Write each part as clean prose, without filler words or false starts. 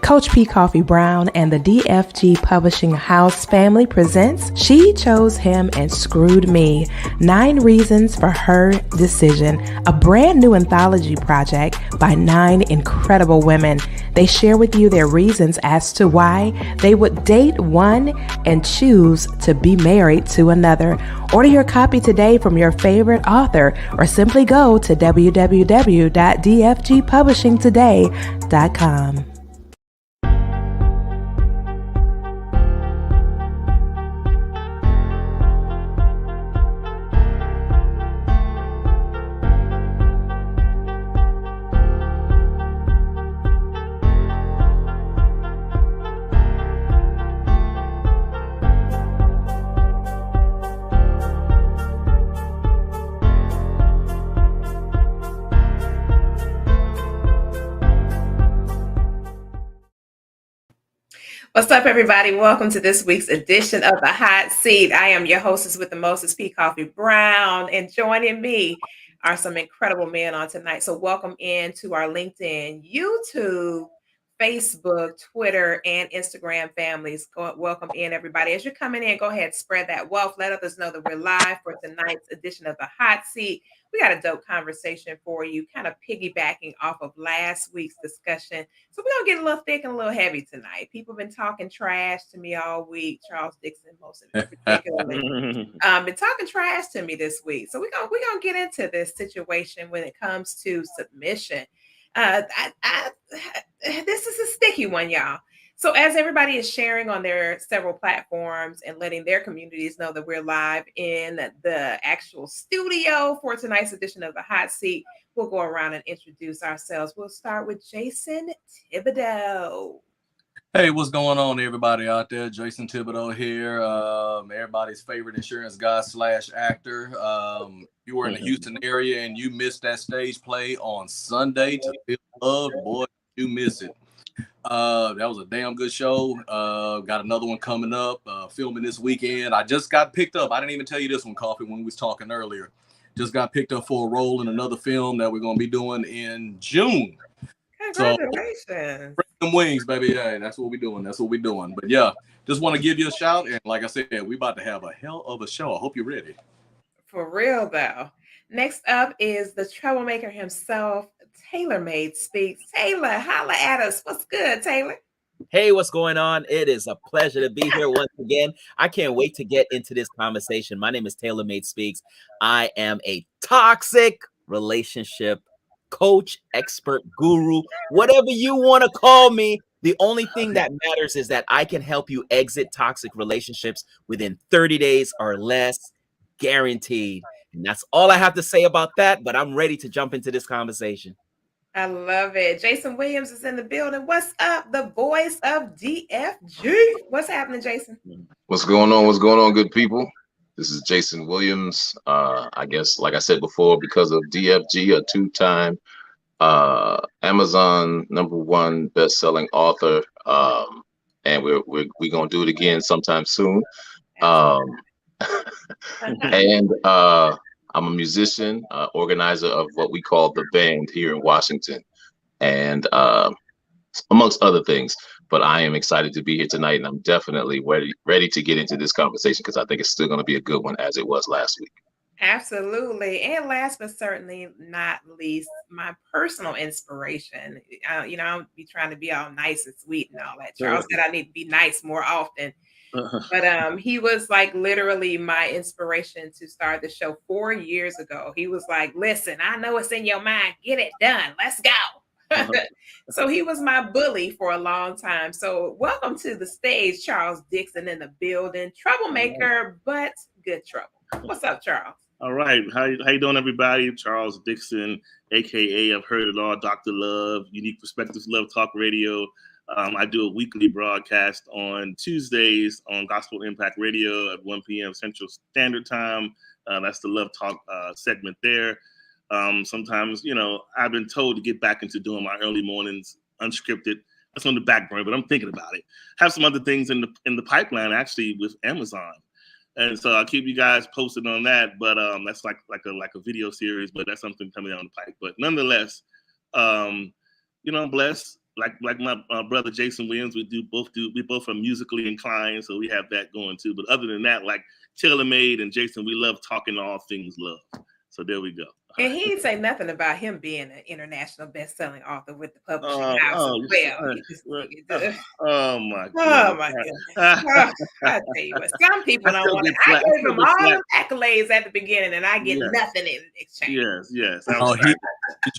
Coach P. Koffe Brown and the DFG Publishing House family presents She Chose Him and Screwed Me, 9 Reasons for Her Decision, a brand new anthology project by 9 incredible women. They share with you their reasons as to why they would date one and choose to be married to another. Order your copy today from your favorite author or simply go to www.dfgpublishingtoday.com. What's up, everybody? Welcome to this week's edition of The Hot Seat. I am your hostess with the mostest, P. Koffe Brown, and joining me are some incredible men on tonight. So welcome in to our LinkedIn, YouTube, Facebook, Twitter, and Instagram families. Welcome in, everybody. As you're coming in, go ahead, spread that wealth. Let others know that we're live for tonight's edition of The Hot Seat. We got a dope conversation for you, kind of piggybacking off of last week's discussion. So we're going to get a little thick and a little heavy tonight. People have been talking trash to me all week. Charles Dixon, most particularly, been talking trash to me this week. So we're gonna get into this situation when it comes to submission. This is a sticky one, y'all. So as everybody is sharing on their several platforms and letting their communities know that we're live in the actual studio for tonight's edition of The Hot Seat, we'll go around and introduce ourselves. We'll start with Jason Thibodeau. Hey, what's going on, everybody out there? Jason Thibodeau here, everybody's favorite insurance guy / actor. You were in the Houston area and you missed that stage play on Sunday to Feel Love. Boy, you miss it. That was a damn good show. Got another one coming up, filming this weekend. I just got picked up. I didn't even tell you this one, Koffe, when we was talking earlier. Just got picked up for a role in another film that we're going to be doing in June. Congratulations. So, bring them wings, baby. Yeah, that's what we're doing. But yeah, just want to give you a shout. And like I said, we about to have a hell of a show. I hope you're ready. For real, though. Next up is the troublemaker himself, Taylor Made Speaks. Taylor, holla at us. What's good, Taylor? Hey, what's going on? It is a pleasure to be here once again. I can't wait to get into this conversation. My name is Taylor Made Speaks. I am a toxic relationship coach, expert, guru, whatever you want to call me. The only thing that matters is that I can help you exit toxic relationships within 30 days or less, guaranteed. And that's all I have to say about that, but I'm ready to jump into this conversation. I love it. Jason Williams is in the building. What's up? The voice of DFG. What's happening, Jason? What's going on? What's going on, good people? This is Jason Williams. I guess, like I said before, because of DFG, a 2-time Amazon #1 best-selling author, and we're gonna do it again sometime soon. And I'm a musician, organizer of what we call the band here in Washington, and amongst other things. But I am excited to be here tonight, and I'm definitely ready to get into this conversation because I think it's still going to be a good one as it was last week. Absolutely. And last but certainly not least, my personal inspiration. I'll be trying to be all nice and sweet and all that. Charles said I need to be nice more often. But he was like literally my inspiration to start the show 4 years ago. He was like, listen, I know it's in your mind. Get it done. Let's go. So he was my bully for a long time. So welcome to the stage, Charles Dixon in the building. Troublemaker, but good trouble. What's up, Charles? All right. How you doing, everybody? Charles Dixon, a.k.a. I've heard it all, Dr. Love, Unique Perspectives, Love Talk Radio. I do a weekly broadcast on Tuesdays on Gospel Impact Radio at 1 p.m. Central Standard Time. That's the Love Talk segment there. Sometimes, I've been told to get back into doing my early mornings unscripted. That's on the back burner, but I'm thinking about it. Have some other things in the pipeline, actually, with Amazon. And so I'll keep you guys posted on that. But that's like a video series, but that's something coming down the pipe. But nonetheless, I'm blessed. like my brother Jason Williams, we both are musically inclined, so we have that going too. But other than that, like TaylorMade and Jason, we love talking all things love. So there we go. And he didn't say nothing about him being an international best-selling author with the publishing house as well. Oh my goodness. I tell you what, some people don't want it. I gave him all the accolades at the beginning, and I get nothing in exchange. Yes. He wanted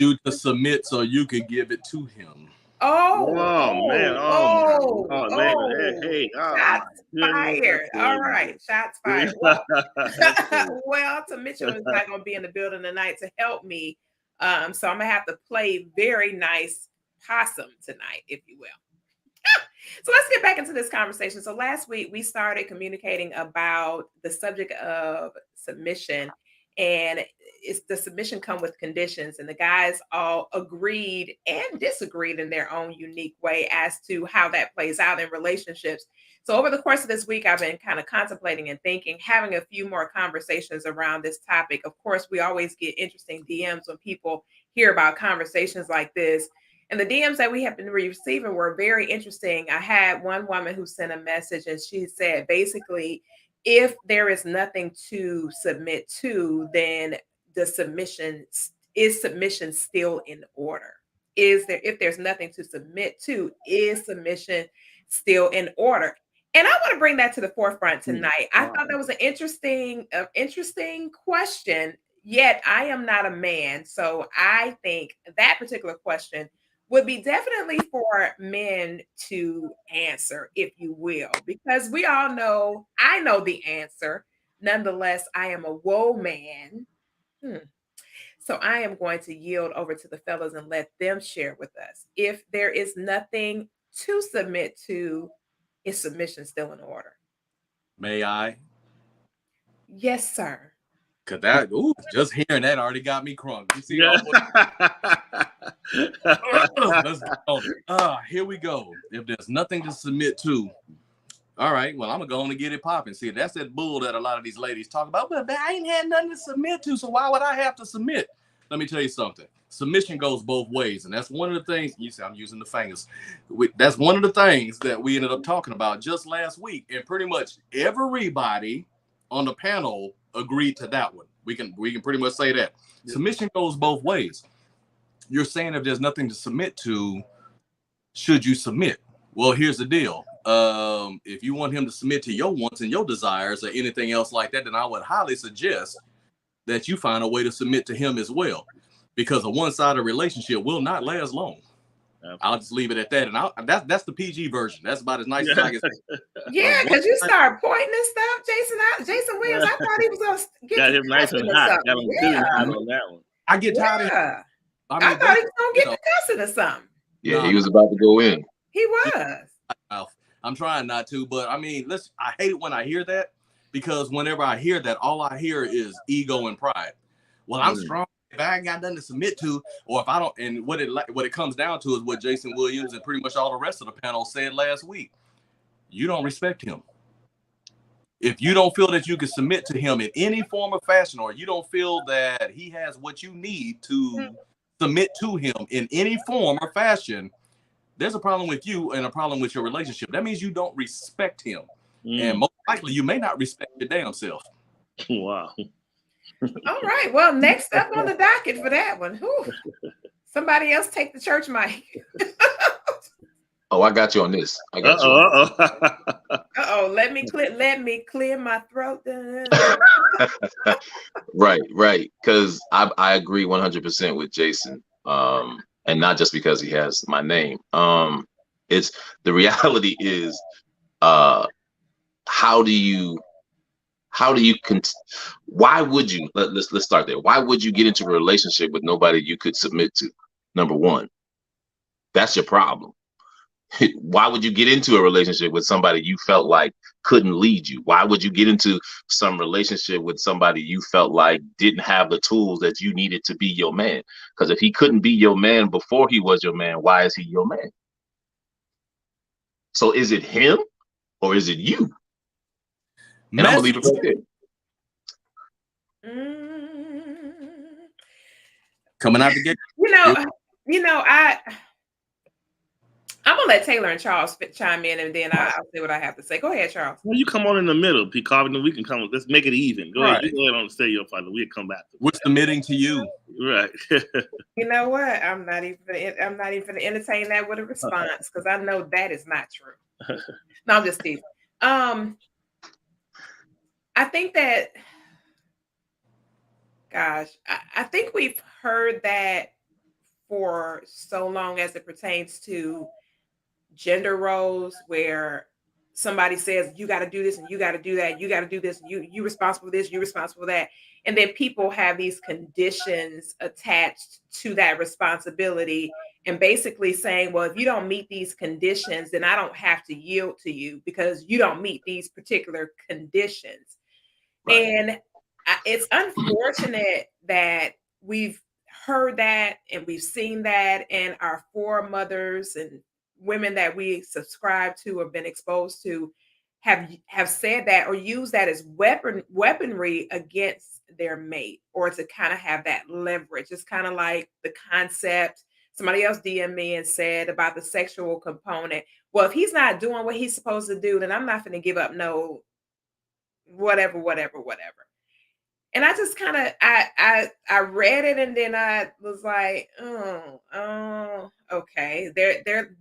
you to submit so you could give it to him. Man! Hey! Shots fired! All right, shots fired. Well, to Mitchell is not going to be in the building tonight to help me, so I'm gonna have to play very nice possum tonight, if you will. So let's get back into this conversation. So last week we started communicating about the subject of submission, and it's the submission come with conditions, and the guys all agreed and disagreed in their own unique way as to how that plays out in relationships. So over the course of this week, I've been kind of contemplating and thinking, having a few more conversations around this topic. Of course, we always get interesting DMs when people hear about conversations like this. And the DMs that we have been receiving were very interesting. I had one woman who sent a message, and she said, basically, if there is nothing to submit to, then the submission still in order? If there's nothing to submit to, is submission still in order? And I want to bring that to the forefront tonight. I thought that was an interesting question. Yet I am not a man, so I think that particular question would be definitely for men to answer, if you will, because we all know, I know the answer. Nonetheless, I am a whoa man. So I am going to yield over to the fellas and let them share with us. If there is nothing to submit to, is submission still in order? May I? Yes, sir. Cause that, just hearing that already got me crunk. You see, let's go. Here we go. If there's nothing to submit to, all right, well, I'm gonna go on and get it popping. See, that's that bull that a lot of these ladies talk about. But I ain't had nothing to submit to, so why would I have to submit? Let me tell you something. Submission goes both ways, and that's one of the things. You see, I'm using the fingers. That's one of the things that we ended up talking about just last week, and pretty much everybody on the panel agreed to that one. We can pretty much say that. Yeah. Submission goes both ways. You're saying if there's nothing to submit to, should you submit? Well, here's the deal. If you want him to submit to your wants and your desires or anything else like that, then I would highly suggest that you find a way to submit to him as well, because a one-sided relationship will not last long. Okay. I'll just leave it at that. And that's the PG version. That's about as nice as I can say. Yeah, because you start pointing and stuff, Jason Williams. I thought he was going to get him nice and hot. Got him on that one. I get tired of I thought he was going to get the cussing or something. Yeah, he was about to go in. He was. I'm trying not to, but I mean, I hate it when I hear that, because whenever I hear that, all I hear is ego and pride. Well, I'm strong. If I ain't got nothing to submit to, or if I don't, and what it comes down to is what Jason Williams and pretty much all the rest of the panel said last week. You don't respect him. If you don't feel that you can submit to him in any form or fashion, or you don't feel that he has what you need to submit to him in any form or fashion, there's a problem with you and a problem with your relationship. That means you don't respect him. And most likely you may not respect your damn self. Wow. All right. Well, next up on the docket for that one. Somebody else take the church mic. Oh, I got you on this. I got you. Let me clear my throat. Right. Because I agree 100% with Jason. And not just because he has my name. It's the reality is, why would you, let's start there. Why would you get into a relationship with nobody you could submit to? Number one, that's your problem. Why would you get into a relationship with somebody you felt like couldn't lead you? Why would you get into some relationship with somebody you felt like didn't have the tools that you needed to be your man? Because if he couldn't be your man before he was your man, why is he your man? So is it him or is it you? And I'm gonna leave it right there. Coming out the gate. You know, gonna let Taylor and Charles chime in, and then I'll say what I have to say. Go ahead, Charles. Well, you come on in the middle, P. Koffe, and we can come. Let's make it even. Go ahead. Right. You go ahead on the stereo partner. We'll come back. We're submitting to you. Right. You know what? I'm not even gonna entertain that with a response because I know that is not true. No, I'm just teasing. I think that, gosh, I think we've heard that for so long as it pertains to gender roles, where somebody says you got to do this and you got to do that, you got to do this, you responsible for this, you responsible for that, and then people have these conditions attached to that responsibility, and basically saying, well, if you don't meet these conditions, then I don't have to yield to you because you don't meet these particular conditions. Right. And it's unfortunate that we've heard that and we've seen that, and our foremothers and women that we subscribe to or been exposed to have said that or used that as weaponry against their mate, or to kind of have that leverage. It's kind of like the concept somebody else DM me and said about the sexual component. Well, if he's not doing what he's supposed to do, then I'm not going to give up no whatever. And I just kind of I read it, and then I was like, oh, okay.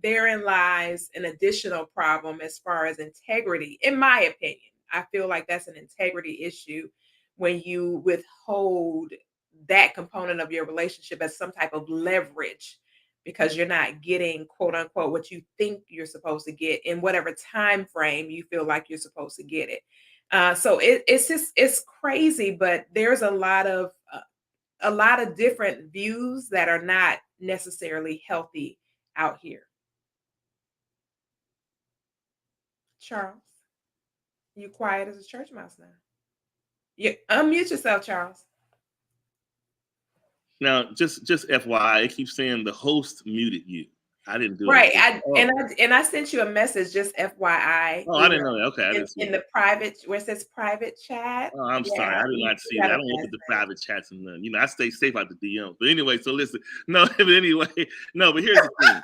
Therein lies an additional problem as far as integrity, in my opinion. I feel like that's an integrity issue when you withhold that component of your relationship as some type of leverage because you're not getting, quote unquote, what you think you're supposed to get in whatever time frame you feel like you're supposed to get it. So it's crazy, but there's a lot of different views that are not necessarily healthy out here. Charles, you quiet as a church mouse now. You unmute yourself, Charles. Now, just FYI, it keeps saying the host muted you. I didn't do right. it. And I sent you a message, just FYI. Oh, I didn't know that. Okay, I didn't see in the private where it says private chat. Oh, I'm sorry, I did not see that. I don't look at the private chats and none. You know, I stay safe out the DMs. But anyway, so listen. No, but anyway, no. But here's the thing.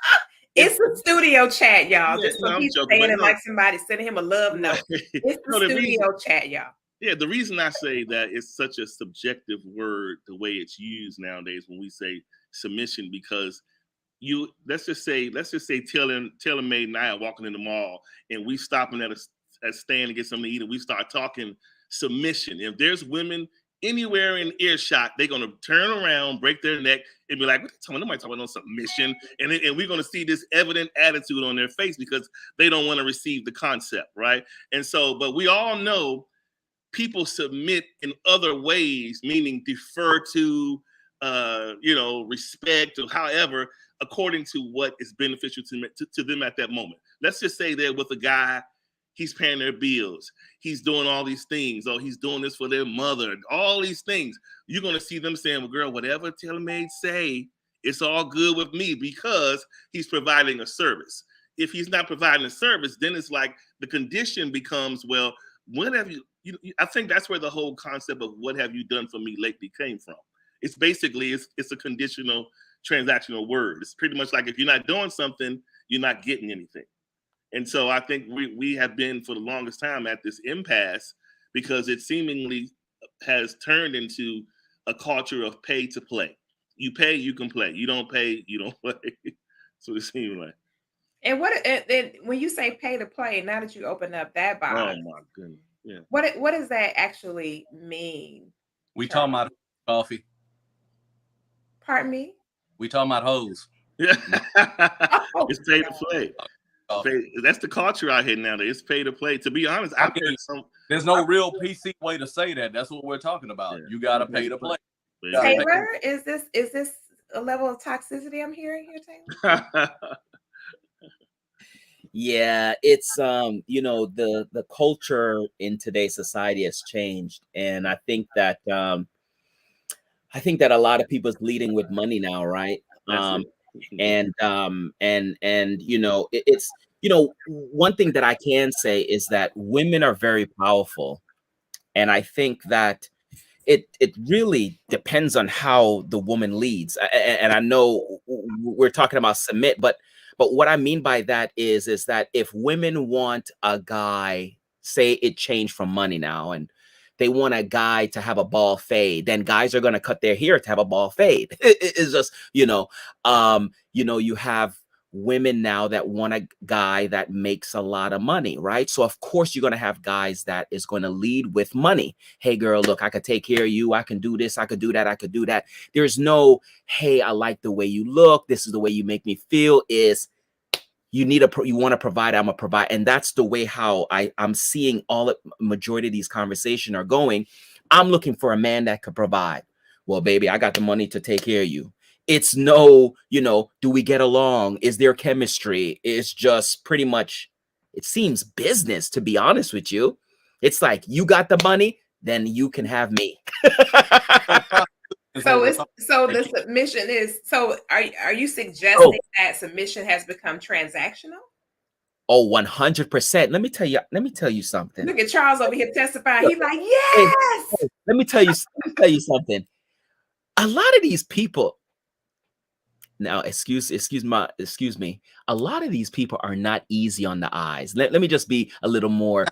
It's a studio chat, y'all. Yeah, just so no, he's joking, saying it like somebody sending him a love note. It's the studio chat, y'all. Yeah, the reason I say that it's such a subjective word, the way it's used nowadays when we say submission, because let's just say Taylor Made and I are walking in the mall and we stopping at a stand to get something to eat and we start talking submission. If there's women anywhere in earshot, they're gonna turn around, break their neck, and be like, "What are you talking? Nobody talking about no submission." And we're gonna see this evident attitude on their face because they don't want to receive the concept, right? And so, but we all know people submit in other ways, meaning defer to, respect or however, according to what is beneficial to them at that moment. Let's just say they're with a guy, he's paying their bills, he's doing all these things, or he's doing this for their mother, all these things. You're going to see them saying, well, girl, whatever TaylorMade say, it's all good with me because he's providing a service. If he's not providing a service, then it's like the condition becomes, well, when have you I think that's where the whole concept of what have you done for me lately came from. It's basically, it's a conditional transactional word. It's pretty much like if you're not doing something, you're not getting anything. And so I think we have been for the longest time at this impasse because it seemingly has turned into a culture of pay to play. You pay, you can play. You don't pay, you don't play. That's what it seems like. And when you say pay to play, now that you open up that box, oh my goodness, yeah. What does that actually mean? We talking about coffee. Pardon me? We talking about hoes. Yeah. It's pay to play. That's the culture out here now. It's pay to play. To be honest, I've heard there's no real PC way to say that. That's what we're talking about. Yeah. You gotta pay to play. Taylor, is this a level of toxicity I'm hearing here, Taylor? Yeah, it's the culture in today's society has changed, and I think that a lot of people's leading with money now, right? It's one thing that I can say is that women are very powerful, and I think that it really depends on how the woman leads. And I know we're talking about submit, but But what I mean by that is that if women want a guy, say it changed from money now, and they want a guy to have a ball fade, then guys are going to cut their hair to have a ball fade. It's just, you have women now that want a guy that makes a lot of money, right? So of course you're going to have guys that is going to lead with money. Hey girl, look, I could take care of you. I can do this. I could do that. I could do that. There's no, hey, I like the way you look. This is the way you make me feel. Is you want to provide, I'm a provide. And that's the way how I'm seeing majority of these conversations are going. I'm looking for a man that could provide. Well, baby, I got the money to take care of you. It's no, do we get along? Is there chemistry? It's just pretty much, it seems business, to be honest with you. It's like, you got the money, then you can have me. So the submission is, so are you suggesting that submission has become transactional? Oh, 100%. Let me tell you something. Look at Charles over here testifying. He's like, yes. Let me tell you something. A lot of these people, now excuse me, a lot of these people are not easy on the eyes. Let me just be a little more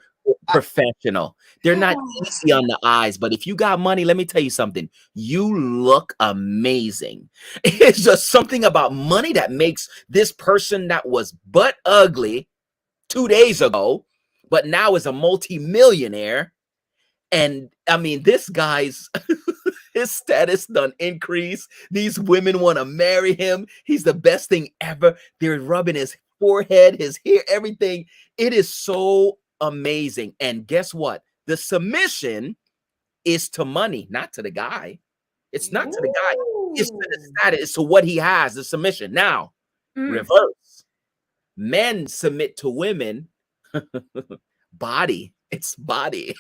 professional. They're not easy on the eyes, but if you got money, let me tell you something, you look amazing. It's just something about money that makes this person that was butt ugly 2 days ago, but now is a multi-millionaire. And I mean, this guy's his status done increase. These women want to marry him. He's the best thing ever. They're rubbing his forehead, his hair, everything. It is so amazing. And guess what? The submission is to money, not to the guy. It's not to the guy. It's to the status. It's to what he has, the submission. Now, reverse. Men submit to women. Body. It's body.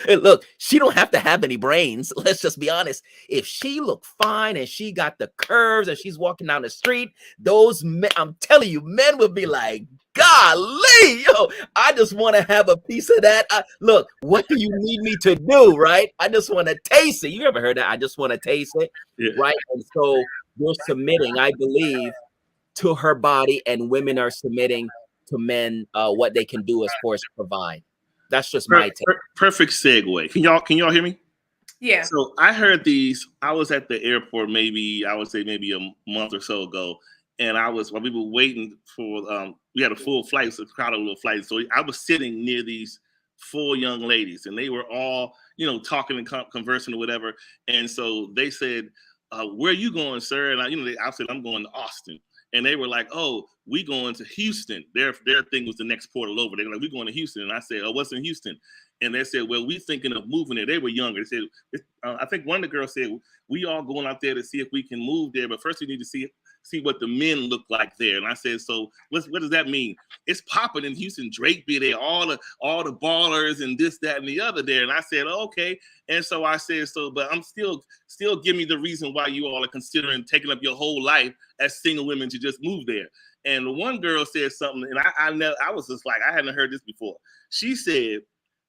Look, she don't have to have any brains. Let's just be honest. If she look fine and she got the curves and she's walking down the street, those men, I'm telling you, men will be like, golly, yo, I just want to have a piece of that. Look, what do you need me to do, right? I just want to taste it. You ever heard that? I just want to taste it, right? And so you're submitting, I believe, to her body, and women are submitting to men, what they can do as far as provide. That's just my take. Perfect segue. Can y'all hear me? Yeah. So I heard these. I was at the airport maybe a month or so ago, and while we were waiting for we had a full flight, so crowded little flight. So I was sitting near these 4 young ladies, and they were all talking and conversing or whatever. And so they said, "Where are you going, sir?" And I said, "I'm going to Austin." And they were like, "Oh, we going to Houston." Their thing was the next portal over. They were like, "We going to Houston." And I said, "Oh, what's in Houston?" And they said, "Well, we thinking of moving there." They were younger. They said, I think one of the girls said, "We all going out there to see if we can move there, but first we need to see what the men look like there." And I said, "So what does that mean?" "It's popping in Houston. Drake be there, all the ballers and this, that, and the other there." And I said, "Oh, okay." And so I said, "But I'm still give me the reason why you all are considering taking up your whole life as single women to just move there." And the one girl said something, and I was just like, I hadn't heard this before. She said,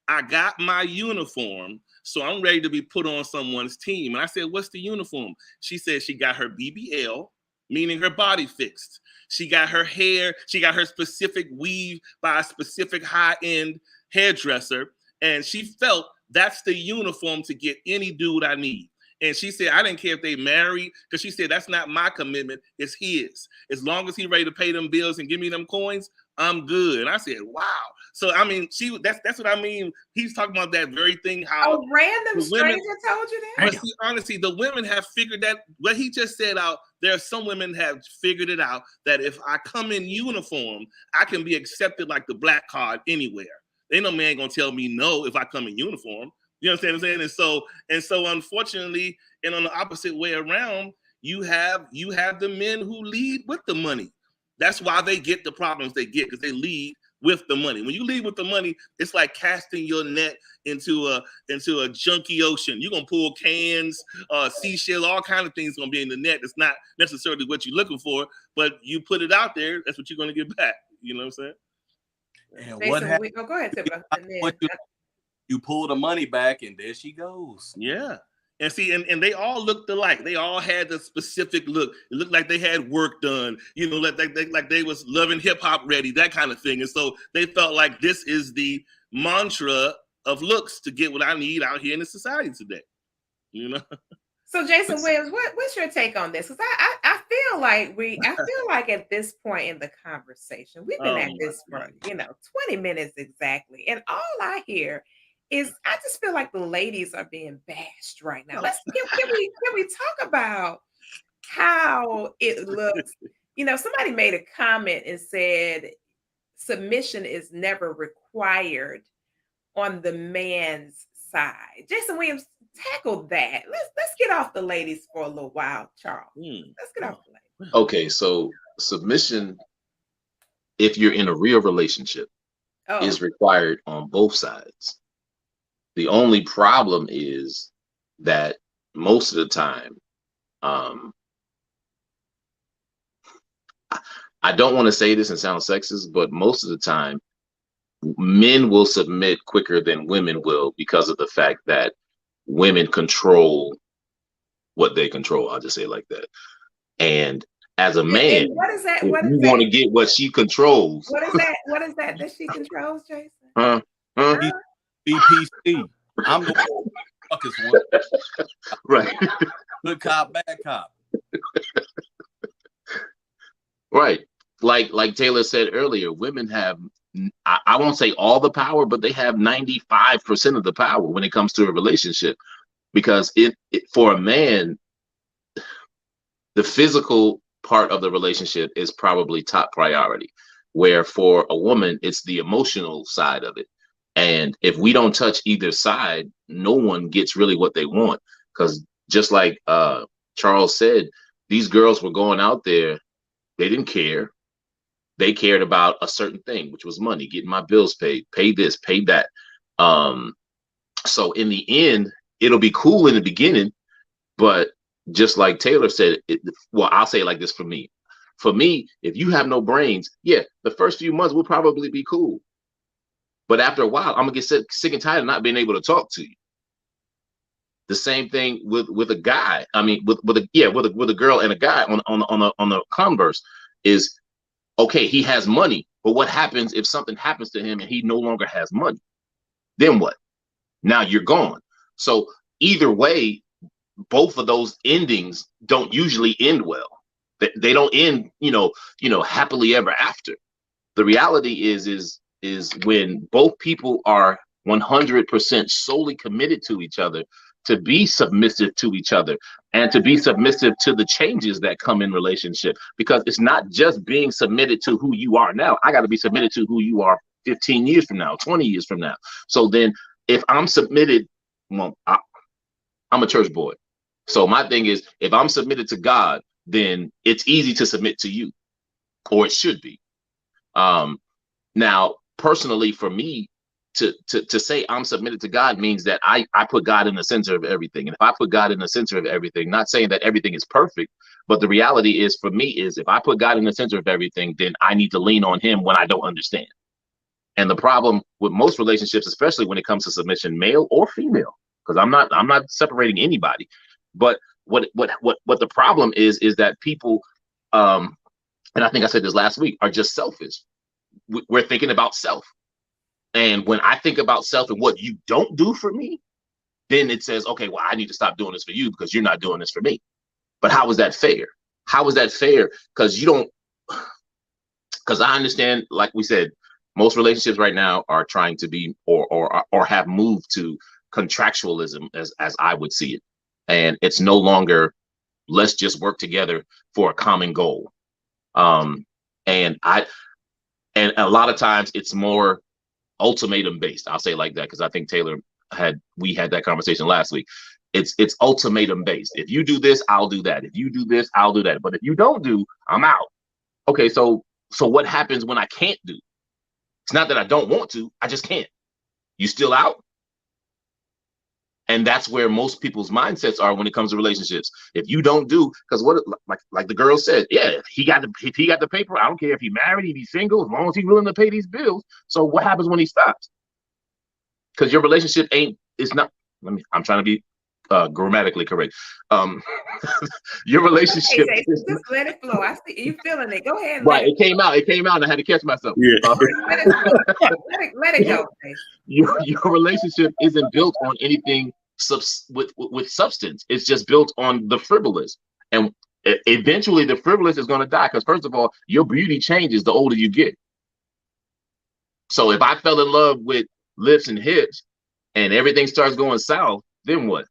"I got my uniform, so I'm ready to be put on someone's team." And I said, "What's the uniform?" She said she got her BBL, meaning her body fixed. She got her hair, she got her specific weave by a specific high-end hairdresser, and she felt that's the uniform to get any dude I need. And she said, "I didn't care if they married," because she said, "That's not my commitment, it's his. As long as he ready to pay them bills and give me them coins, I'm good." And I said, wow. So I mean, that's what I mean. He's talking about that very thing. How a random stranger told you that? But see, honestly, the women have figured that what he just said out. There are some women have figured it out that if I come in uniform, I can be accepted like the black card anywhere. Ain't no man gonna tell me no if I come in uniform. You understand what I'm saying? And so unfortunately, and on the opposite way around, you have the men who lead with the money. That's why they get the problems they get, because they lead with the money. When you lead with the money, it's like casting your net into a junky ocean. You're gonna pull cans, seashell, all kinds of things gonna be in the net. It's not necessarily what you're looking for, but you put it out there, that's what you're gonna get back. You know what I'm saying? And what happens? Go ahead, Tiba. You pull the money back, and there she goes. Yeah. And see, and they all looked alike. They all had the specific look. It looked like they had work done, you know, like they was loving hip hop ready, that kind of thing. And so they felt like this is the mantra of looks to get what I need out here in the society today. You know. So Jason Williams, what's your take on this? Because I feel like at this point in the conversation, we've been at this for 20 minutes exactly, and all I hear is I just feel like the ladies are being bashed right now. Can we talk about how it looks? Somebody made a comment and said submission is never required on the man's side. Jason Williams, tackle that. Let's get off the ladies for a little while, Charles. Let's get off the ladies. Okay, so submission, if you're in a real relationship, is required on both sides. The only problem is that most of the time, I don't want to say this and sound sexist, but most of the time, men will submit quicker than women will because of the fact that women control what they control. I'll just say it like that. And as a man, what is that? You want to get what she controls. What is that? What is that that she controls, Jason? BPC. I'm the fuckest one. Right. Good cop, bad cop. Right. Like Taylor said earlier, women have, I won't say all the power, but they have 95% of the power when it comes to a relationship. Because for a man, the physical part of the relationship is probably top priority, where for a woman, it's the emotional side of it. And if we don't touch either side, no one gets really what they want. Because just like Charles said, these girls were going out there, they didn't care. They cared about a certain thing, which was money, getting my bills paid, pay this, pay that. So in the end, it'll be cool in the beginning, but just like Taylor said, well, I'll say it like this for me. For me, if you have no brains, yeah, the first few months will probably be cool. But after a while, I'm gonna get sick and tired of not being able to talk to you. The same thing with a guy. I mean, with a girl and a guy on the converse is, okay, he has money, but what happens if something happens to him and he no longer has money? Then what? Now you're gone. So either way, both of those endings don't usually end well. They don't end, happily ever after. The reality is when both people are 100% solely committed to each other, to be submissive to each other and to be submissive to the changes that come in relationship, because it's not just being submitted to who you are now. I got to be submitted to who you are 15 years from now, 20 years from now. So then if I'm submitted, well, I'm a church boy. So my thing is, if I'm submitted to God, then it's easy to submit to you, or it should be. Now, personally, for me, to say I'm submitted to God means that I put God in the center of everything. And if I put God in the center of everything, not saying that everything is perfect, but the reality is for me is if I put God in the center of everything, then I need to lean on him when I don't understand. And the problem with most relationships, especially when it comes to submission, male or female, because I'm not separating anybody, but what the problem is that people, and I think I said this last week, are just selfish. We're thinking about self. And when I think about self and what you don't do for me, then it says, okay, well, I need to stop doing this for you because you're not doing this for me. But how is that fair? How is that fair? Because I understand, like we said, most relationships right now are trying to be or have moved to contractualism as I would see it. And it's no longer, let's just work together for a common goal. And a lot of times it's more ultimatum based. I'll say it like that because I think we had that conversation last week. It's ultimatum based. If you do this, I'll do that. If you do this, I'll do that. But if you don't do, I'm out. Okay, so what happens when I can't do? It's not that I don't want to, I just can't. You still out? And that's where most people's mindsets are when it comes to relationships. If you don't do, because like the girl said, yeah, if he got the paper, I don't care if he's married, if he's single, as long as he's willing to pay these bills. So what happens when he stops? Because your relationship I'm trying to be grammatically correct. Your relationship. Hey, Jason, just let it flow. I see you feeling it. Go ahead and Right, let it it came out. It came out, and I had to catch myself. Yeah. let it flow. Let it go, Jason. Your relationship isn't built on anything with substance. It's just built on the frivolous, and eventually the frivolous is going to die. Because first of all, your beauty changes the older you get. So if I fell in love with lips and hips, and everything starts going south, then what?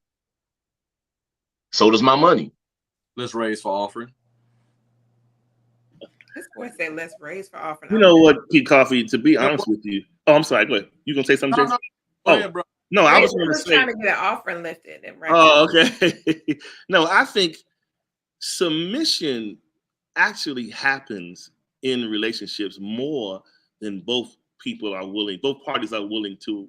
So does my money. Let's raise for offering. This boy said, "Let's raise for offering." You know what, P. Coffee? To be honest with you, I'm sorry. Go ahead. You gonna say something, Jason? Go ahead, bro. No, I was Jason going to was say. trying to get an offering lifted, and right. Oh, okay. No, I think submission actually happens in relationships more than both parties are willing to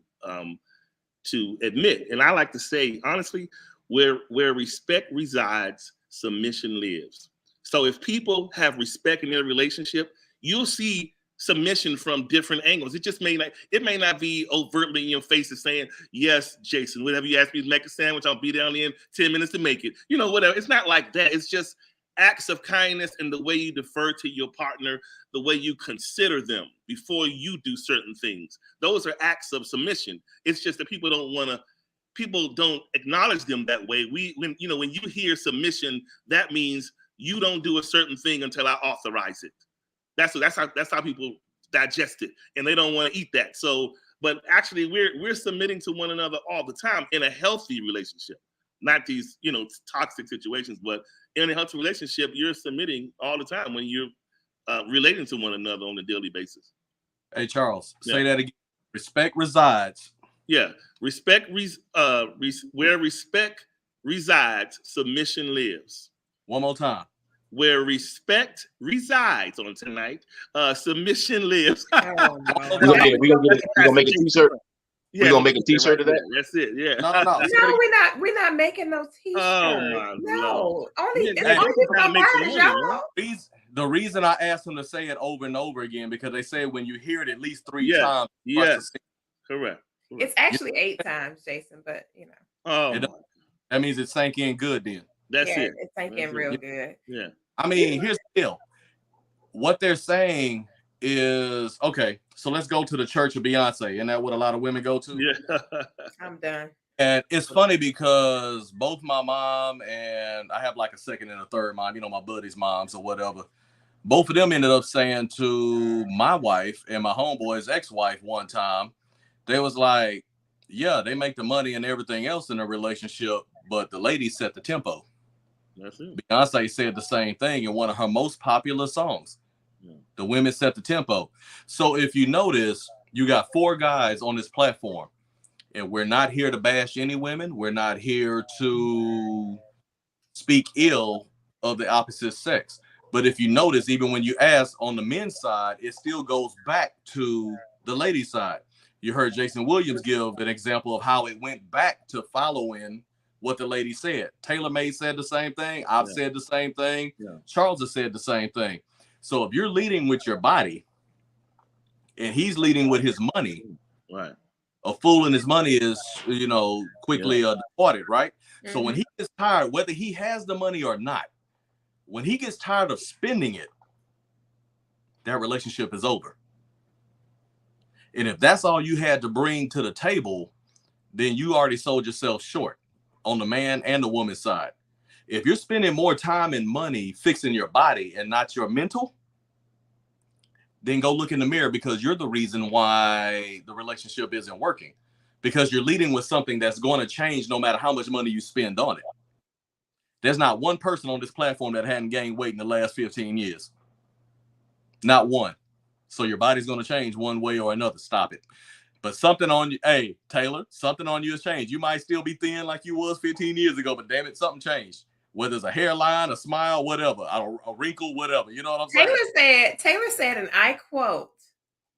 admit. And I like to say, honestly, where respect resides, submission lives. So if people have respect in their relationship, you'll see submission from different angles. It may not be overtly in your face as saying, yes, Jason, whenever you ask me to make a sandwich, I'll be down in 10 minutes to make it. Whatever. It's not like that. It's just acts of kindness and the way you defer to your partner, the way you consider them before you do certain things. Those are acts of submission. It's just that people don't acknowledge them that way. When you hear submission, that means you don't do a certain thing until I authorize it. That's how people digest it, and they don't want to eat that. So, but actually, we're submitting to one another all the time in a healthy relationship, not these toxic situations. But in a healthy relationship, you're submitting all the time when you're relating to one another on a daily basis. Hey, Charles, say that again. Respect resides. Yeah, where respect resides, submission lives. One more time. Where respect resides on tonight, submission lives. Oh, We're gonna make a t-shirt. Yeah, we're gonna make a t-shirt of that. That's it. Yeah. No. No, we're not making no t-shirts. Oh my no, only Yeah, y'all. The reason I asked them to say it over and over again, because they say when you hear it at least 3 Yeah. times. Yes. Correct. It's actually 8 times, Jason, but Oh, that means it sank in good then. that's yeah, it. it sank in real good. Yeah. I mean, here's the deal. What they're saying is, okay, so let's go to the church of Beyonce. Isn't that what a lot of women go to? Yeah. I'm done. And it's funny because both my mom and I have like a second and a third mom, my buddy's moms or whatever. Both of them ended up saying to my wife and my homeboy's ex-wife one time, they was like, yeah, they make the money and everything else in a relationship, but the lady set the tempo. That's it. Beyonce said the same thing in one of her most popular songs. Yeah. The women set the tempo. So if you notice, you got 4 guys on this platform, and we're not here to bash any women. We're not here to speak ill of the opposite sex. But if you notice, even when you ask on the men's side, it still goes back to the ladies' side. You heard Jason Williams give an example of how it went back to following what the lady said. Taylor May said the same thing. I've said the same thing. Yeah. Charles has said the same thing. So if you're leading with your body and he's leading with his money, right? A fool and his money is, quickly departed, right? Mm-hmm. So when he gets tired, whether he has the money or not, when he gets tired of spending it, that relationship is over. And if that's all you had to bring to the table, then you already sold yourself short on the man and the woman's side. If you're spending more time and money fixing your body and not your mental, then go look in the mirror, because you're the reason why the relationship isn't working, because you're leading with something that's going to change no matter how much money you spend on it. There's not one person on this platform that hadn't gained weight in the last 15 years. Not one. So your body's going to change one way or another. Stop it. But something on you, hey, Taylor, something on you has changed. You might still be thin like you was 15 years ago, but damn it, something changed. Whether it's a hairline, a smile, whatever, a wrinkle, whatever. You know what I'm saying? Taylor said, and I quote,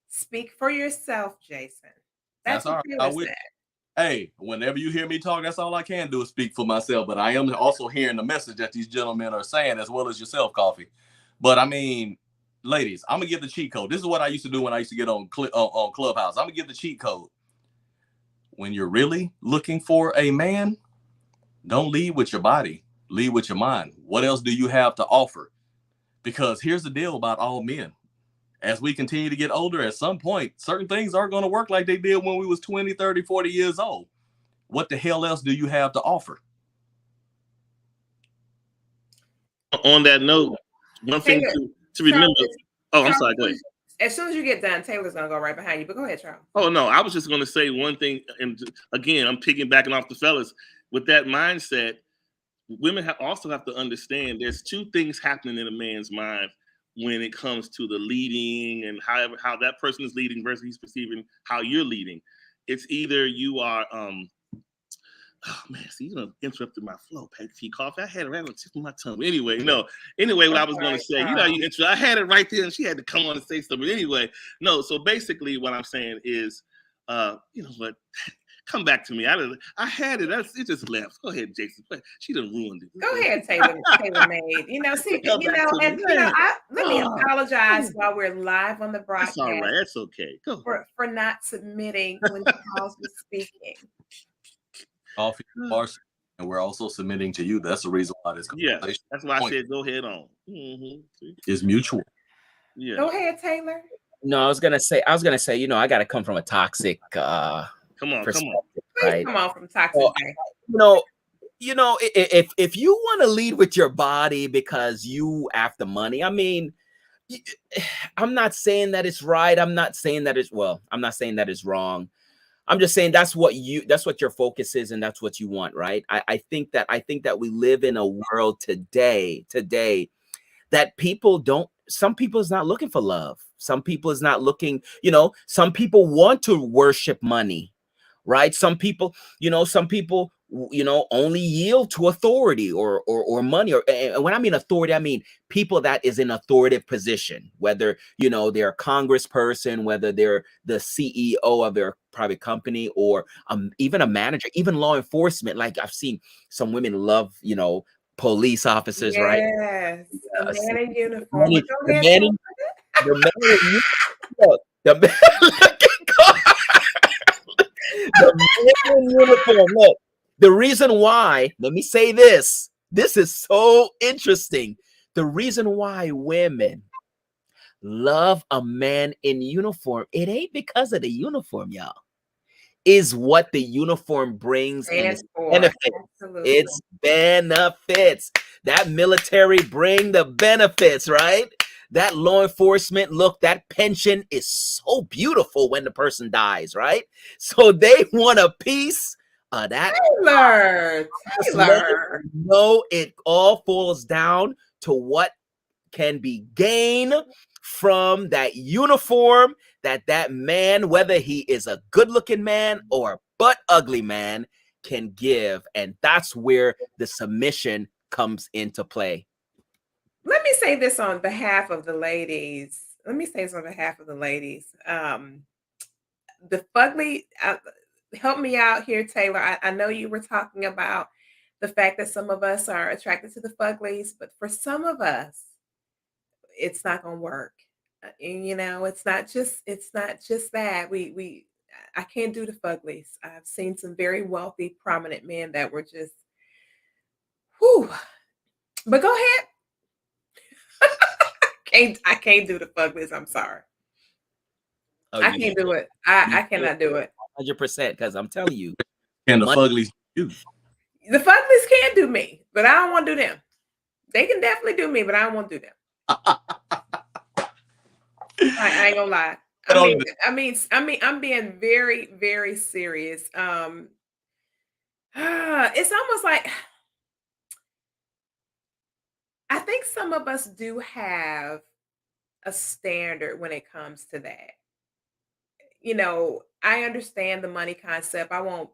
"Speak for yourself, Jason." That's what Taylor said. Hey, whenever you hear me talk, that's all I can do is speak for myself. But I am also hearing the message that these gentlemen are saying, as well as yourself, Koffe. But I mean, ladies, I'm gonna give the cheat code. This is what I used to do when I used to get on Clubhouse. I'm gonna give the cheat code. When you're really looking for a man, Don't lead with your body, lead with your mind. What else do you have to offer? Because here's the deal about all men. As we continue to get older, at some point, certain things aren't going to work like they did when we was 20, 30, 40 years old. What the hell else do you have to offer? On that note, one thing to remember. Oh, I'm sorry. Go ahead. As soon as you get done, Taylor's gonna go right behind you. But go ahead, Charles. Oh no, I was just gonna say one thing, and again, I'm piggybacking off the fellas. With that mindset, women also have to understand there's two things happening in a man's mind when it comes to the leading and how that person is leading versus he's perceiving how you're leading. It's either you are oh man, see, you know, interrupted my flow, P. Koffe. I had it right on the tip of my tongue. Anyway, what I was going to say, I had it right there, and she had to come on and say something. Anyway, no. So basically, what I'm saying is, you know what? Come back to me. I had it. It just left. Go ahead, Jason. She done ruined it. Go ahead, Taylor Made. Let me apologize while we're live on the broadcast. That's all right. That's okay. Go for not submitting when Charles was speaking. Koffe, and we're also submitting to you. That's the reason why this conversation. Yeah, that's why I said go ahead on. It's mutual. Yeah. Go ahead, Taylor. No, I was gonna say, I got to come from a toxic. Come on. Right? Come on from toxic. So, if you want to lead with your body because you after money, I mean, I'm not saying that it's right. I'm not saying that it's wrong. I'm just saying that's what your focus is, and that's what you want, right? I think that we live in a world today that some people is not looking for love. Some people is not looking, some people want to worship money, right? Some people only yield to authority or money. And when I mean authority, I mean people that is in authoritative position, whether, they're a congressperson, whether they're the CEO of their private company, or even a manager, even law enforcement. Like I've seen some women love, police officers, right? Yes, the man in uniform. The man in uniform. Look, the reason why, let me say this. This is so interesting. The reason why women love a man in uniform, it ain't because of the uniform, y'all. Is what the uniform brings and its benefits. Absolutely. It's benefits. That military bring the benefits, right? That law enforcement, look, that pension is so beautiful when the person dies, right? So they want a piece of that. Taylor. No, it all falls down to what can be gained from that uniform that man, whether he is a good-looking man or a butt-ugly man, can give. And that's where the submission comes into play. Let me say this on behalf of the ladies. The fugly, help me out here, Taylor. I know you were talking about the fact that some of us are attracted to the fuglies, but for some of us, it's not going to work. It's not just that I can't do the fuglies. I've seen some very wealthy, prominent men that were just, whew. But go ahead. I can't do the fuglies. I'm sorry. I can't do it. I cannot do it. 100%, because I'm telling you. And the fuglies do. The fuglies can do me, but I don't want to do them. They can definitely do me, but I don't want to do them. I ain't gonna lie. I mean, I'm being very, very serious. It's almost like I think some of us do have a standard when it comes to that. I understand the money concept. I won't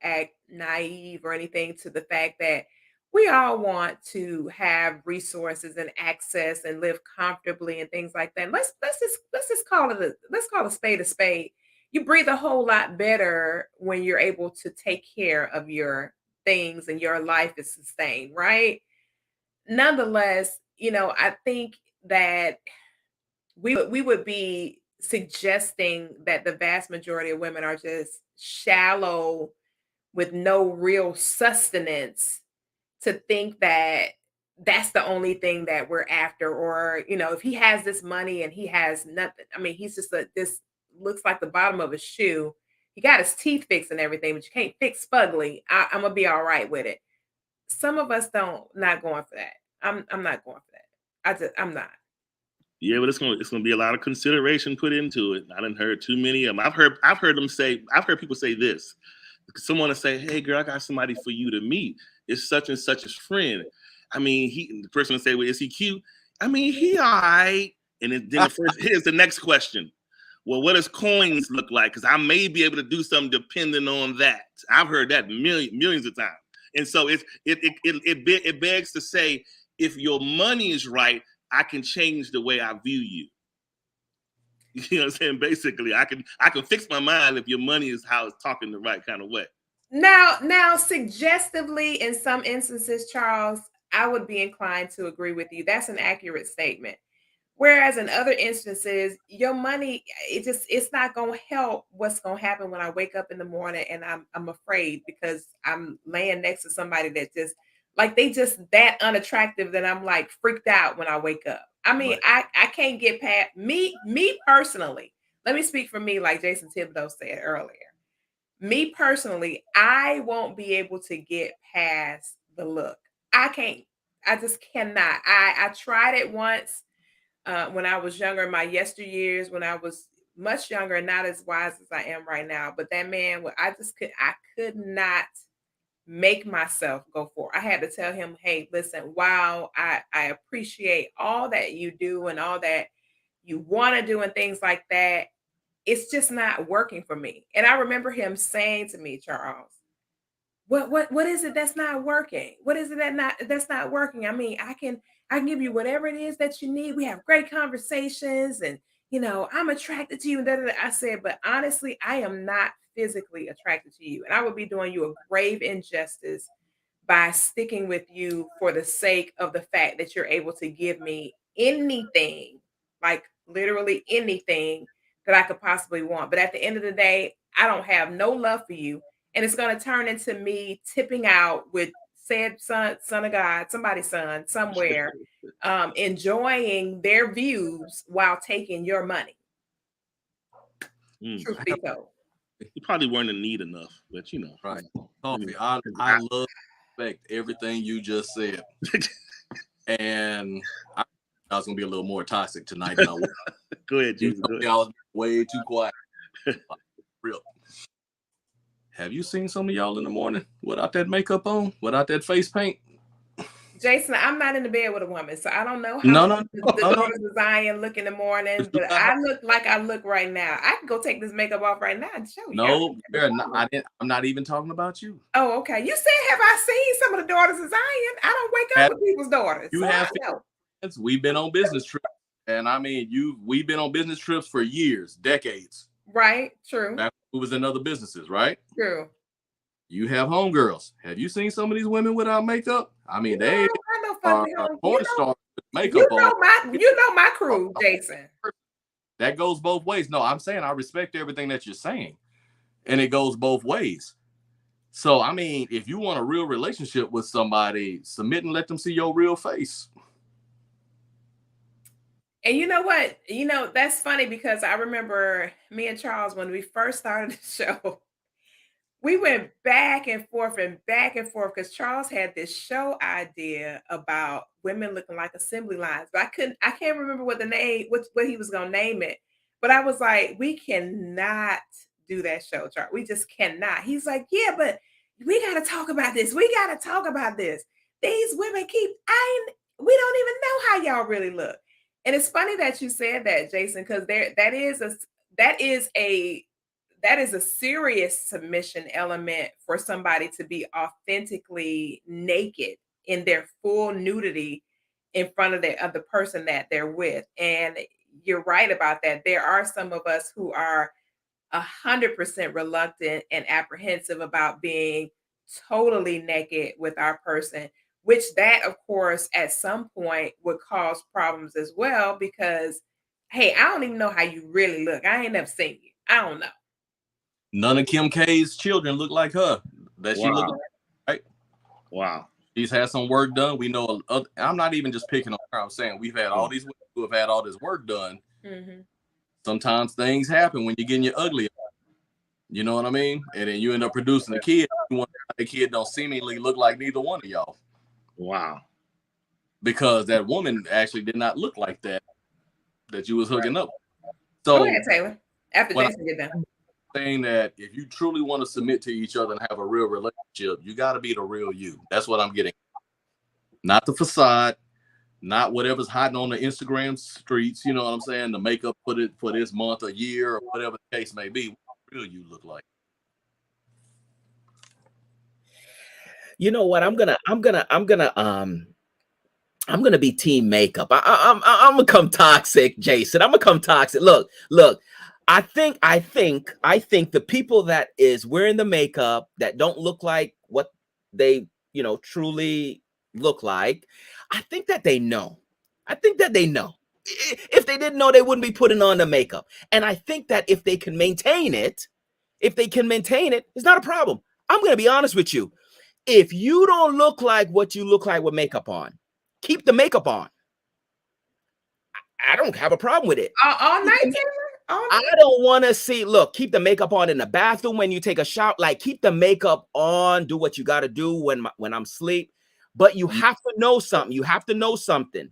act naive or anything to the fact that we all want to have resources and access and live comfortably and things like that. Let's just call it a spade a spade. You breathe a whole lot better when you're able to take care of your things and your life is sustained, right? Nonetheless, I think that we would be suggesting that the vast majority of women are just shallow with no real sustenance to think that that's the only thing that we're after, or if he has this money and he has nothing. I mean, he's just this looks like the bottom of a shoe. He got his teeth fixed and everything, but you can't fix fugly. I'm gonna be all right with it. Some of us not going for that. I'm not going for that. I'm not. Yeah, but it's gonna be a lot of consideration put into it. I didn't heard too many of them. I've heard people say this. Someone will say, "Hey, girl, I got somebody for you to meet. It's such and such as friend." I mean, the person will say, "Well, is he cute?" I mean, he all right. And then here's the next question. Well, what does coins look like? Because I may be able to do something depending on that. I've heard that millions of times. And so it begs to say, if your money is right, I can change the way I view you. You know what I'm saying? Basically, I can fix my mind if your money is how it's talking the right kind of way. Now, suggestively, in some instances, Charles, I would be inclined to agree with you. That's an accurate statement. Whereas in other instances, your money, it's not going to help what's going to happen when I wake up in the morning and I'm afraid because I'm laying next to somebody that they just that unattractive that I'm like freaked out when I wake up. I mean, right. I can't get past me personally. Let me speak for me, like Jason Thibodeau said earlier. Me personally, I won't be able to get past the look. I can't. I just cannot. I tried it once. When I was younger, in my yesteryears, when I was much younger and not as wise as I am right now. But that man, I could not make myself go for. I had to tell him, hey, listen, wow, I appreciate all that you do and all that you want to do and things like that. It's just not working for me. And I remember him saying to me, Charles, what is it that's not working? What is it that's not working? I mean, I can give you whatever it is that you need. We have great conversations and I'm attracted to you. And I said, but honestly, I am not physically attracted to you. And I would be doing you a grave injustice by sticking with you for the sake of the fact that you're able to give me anything, like literally anything that I could possibly want. But at the end of the day, I don't have no love for you. And it's going to turn into me tipping out with said son of God, somebody's son somewhere, enjoying their views while taking your money. Truth be told. You probably weren't in need enough, but Right. Koffe, I love respect everything you just said. And I was gonna be a little more toxic tonight than I was. Go ahead, Jason. I was way too quiet. Real. Have you seen some of y'all in the morning without that makeup on, without that face paint? Jason, I'm not in the bed with a woman, so I don't know how the daughters of Zion look in the morning, but I look like I look right now. I can go take this makeup off right now and show you. No, I'm not even talking about you. Oh, okay. You said, have I seen some of the daughters of Zion? I don't wake up with people's daughters. You have friends. We've been on business trips, and I mean, we've been on business trips for years, decades. Right. True. Back when we was in other businesses, right? True. You have homegirls. Have you seen some of these women without makeup? I mean, they are porn stars with makeup on. You know my crew, Jason. That goes both ways. No, I'm saying I respect everything that you're saying, and it goes both ways. So, I mean, if you want a real relationship with somebody, submit and let them see your real face. And you know what? That's funny because I remember me and Charles, when we first started the show, we went back and forth because Charles had this show idea about women looking like assembly lines. But I can't remember what the name, what he was going to name it. But I was like, we cannot do that show, Charles. We just cannot. He's like, yeah, but we got to talk about this. We got to talk about this. These women we don't even know how y'all really look. And it's funny that you said that, Jason, because that is a serious submission element for somebody to be authentically naked in their full nudity in front of the person that they're with. And you're right about that. There are some of us who are 100% reluctant and apprehensive about being totally naked with our person, which that, of course, at some point would cause problems as well because, hey, I don't even know how you really look. I ain't never seen you. I don't know. None of Kim K's children look like her. She look like, right? Wow. She's had some work done. We know, I'm not even just picking on her. I'm saying we've had all these women who have had all this work done. Mm-hmm. Sometimes things happen when you're getting your ugly. You know what I mean? And then you end up producing a kid. The kid don't seemingly look like neither one of y'all. Wow. Because that woman actually did not look like that you was hooking up. So, go ahead, Taylor. After Jason get done. Saying that if you truly want to submit to each other and have a real relationship, you got to be the real you. That's what I'm getting. Not the facade, not whatever's hot on the Instagram streets. You know what I'm saying? The makeup for this month, a year, or whatever the case may be. What real you look like? You know what? I'm gonna be team makeup. I'm gonna come toxic, Jason. I'm gonna come toxic. Look. I think the people that is wearing the makeup that don't look like what they, truly look like, I think that they know. If they didn't know, they wouldn't be putting on the makeup. And I think that if they can maintain it, it's not a problem. I'm going to be honest with you. If you don't look like what you look like with makeup on, keep the makeup on. I don't have a problem with it. All night, Taylor? I don't want to see, keep the makeup on in the bathroom when you take a shower. Like, keep the makeup on, do what you got to do when I'm asleep. But you have to know something.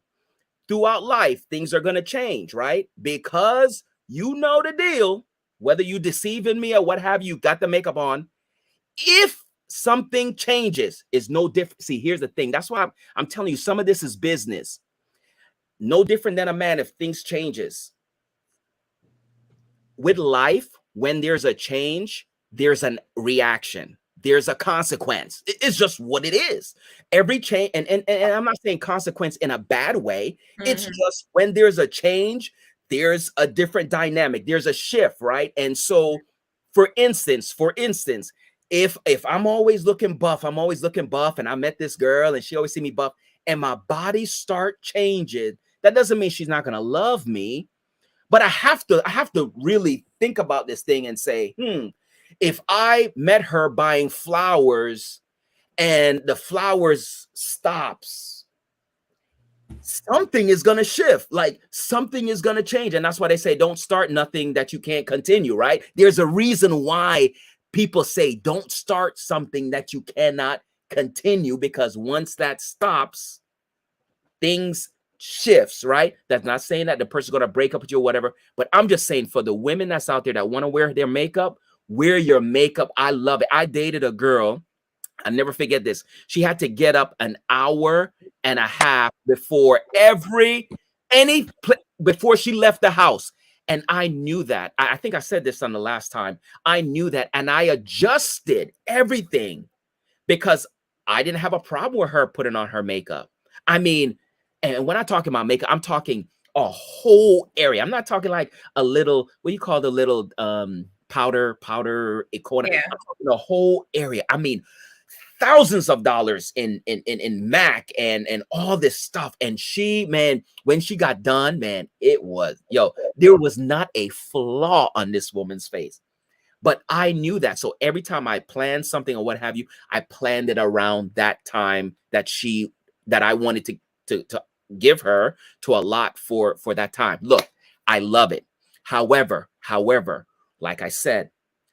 Throughout life, things are going to change, right? Because you know the deal, whether you deceiving me or what have you, got the makeup on. If something changes, is no different. See, here's the thing. That's why I'm telling you, some of this is business. No different than a man if things changes. With life, when there's a change, there's a reaction. There's a consequence. It's just what it is. Every change, and I'm not saying consequence in a bad way. Mm-hmm. It's just when there's a change, there's a different dynamic. There's a shift, right? And so, for instance, if I'm always looking buff, and I met this girl and she always see me buff, and my body start changing, that doesn't mean she's not gonna love me. But I have to really think about this thing and say, if I met her buying flowers and the flowers stops, something is going to shift. Like, something is going to change. And that's why they say, don't start nothing that you can't continue, right? There's a reason why people say, don't start something that you cannot continue, because once that stops, things shifts, right? That's not saying that the person's going to break up with you or whatever, but I'm just saying, for the women that's out there that want to wear their makeup, wear your makeup. I love it. I dated a girl, I never forget this. She had to get up an hour and a half before before she left the house. And I knew that. I think I said this on the last time. I knew that, and I adjusted everything because I didn't have a problem with her putting on her makeup. I mean, and when I talk about makeup, I'm talking a whole area. I'm not talking like a little, what do you call the little powder, a corner. Yeah. I'm talking the whole area. I mean, thousands of dollars in MAC and all this stuff. And she, man, when she got done, man, there was not a flaw on this woman's face. But I knew that. So every time I planned something or what have you, I planned it around that time that I wanted to give her to allot for that time. Look, I love it. However, like I said,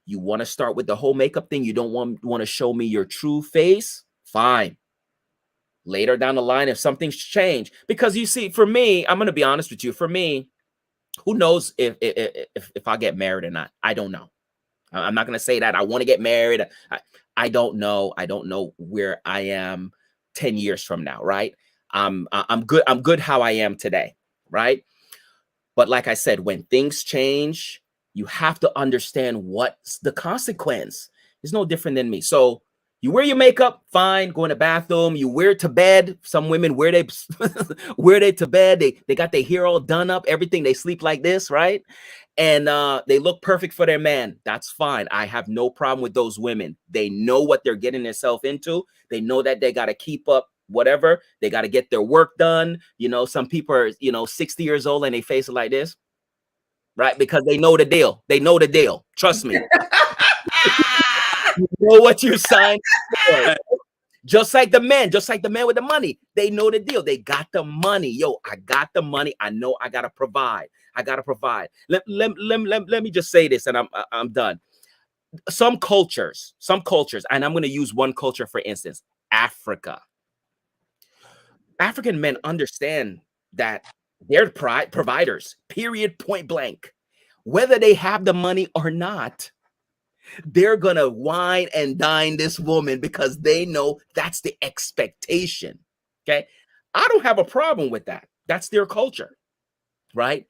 you want to start with the whole makeup thing. You don't want to show me your true face. Fine. Later down the line, if something's changed, because you see, for me, I'm going to be honest with you. For me, who knows if I get married or not? I don't know. I'm not going to say that I want to get married. I don't know. I don't know where I am 10 years from now. Right. I'm good. I'm good how I am today. Right. But like I said, when things change, you have to understand what's the consequence. It's no different than me. So you wear your makeup, fine, go in the bathroom, you wear it to bed. Some women wear they to bed. They got their hair all done up, everything. They sleep like this, right? And they look perfect for their man. That's fine. I have no problem with those women. They know what they're getting themselves into. They know that they got to keep up whatever. They got to get their work done. You know, some people are, 60 years old and they face it like this. Right? Because they know the deal. They know the deal. Trust me. You know what you signed for. Just like the men with the money. They know the deal. They got the money. Yo, I got the money. I know I gotta provide. Let me just say this, and I'm done. Some cultures, and I'm gonna use one culture for instance, Africa. African men understand that they're providers, period, point blank. Whether they have the money or not, they're gonna wine and dine this woman because they know that's the expectation. Okay. I don't have a problem with that. That's their culture, right?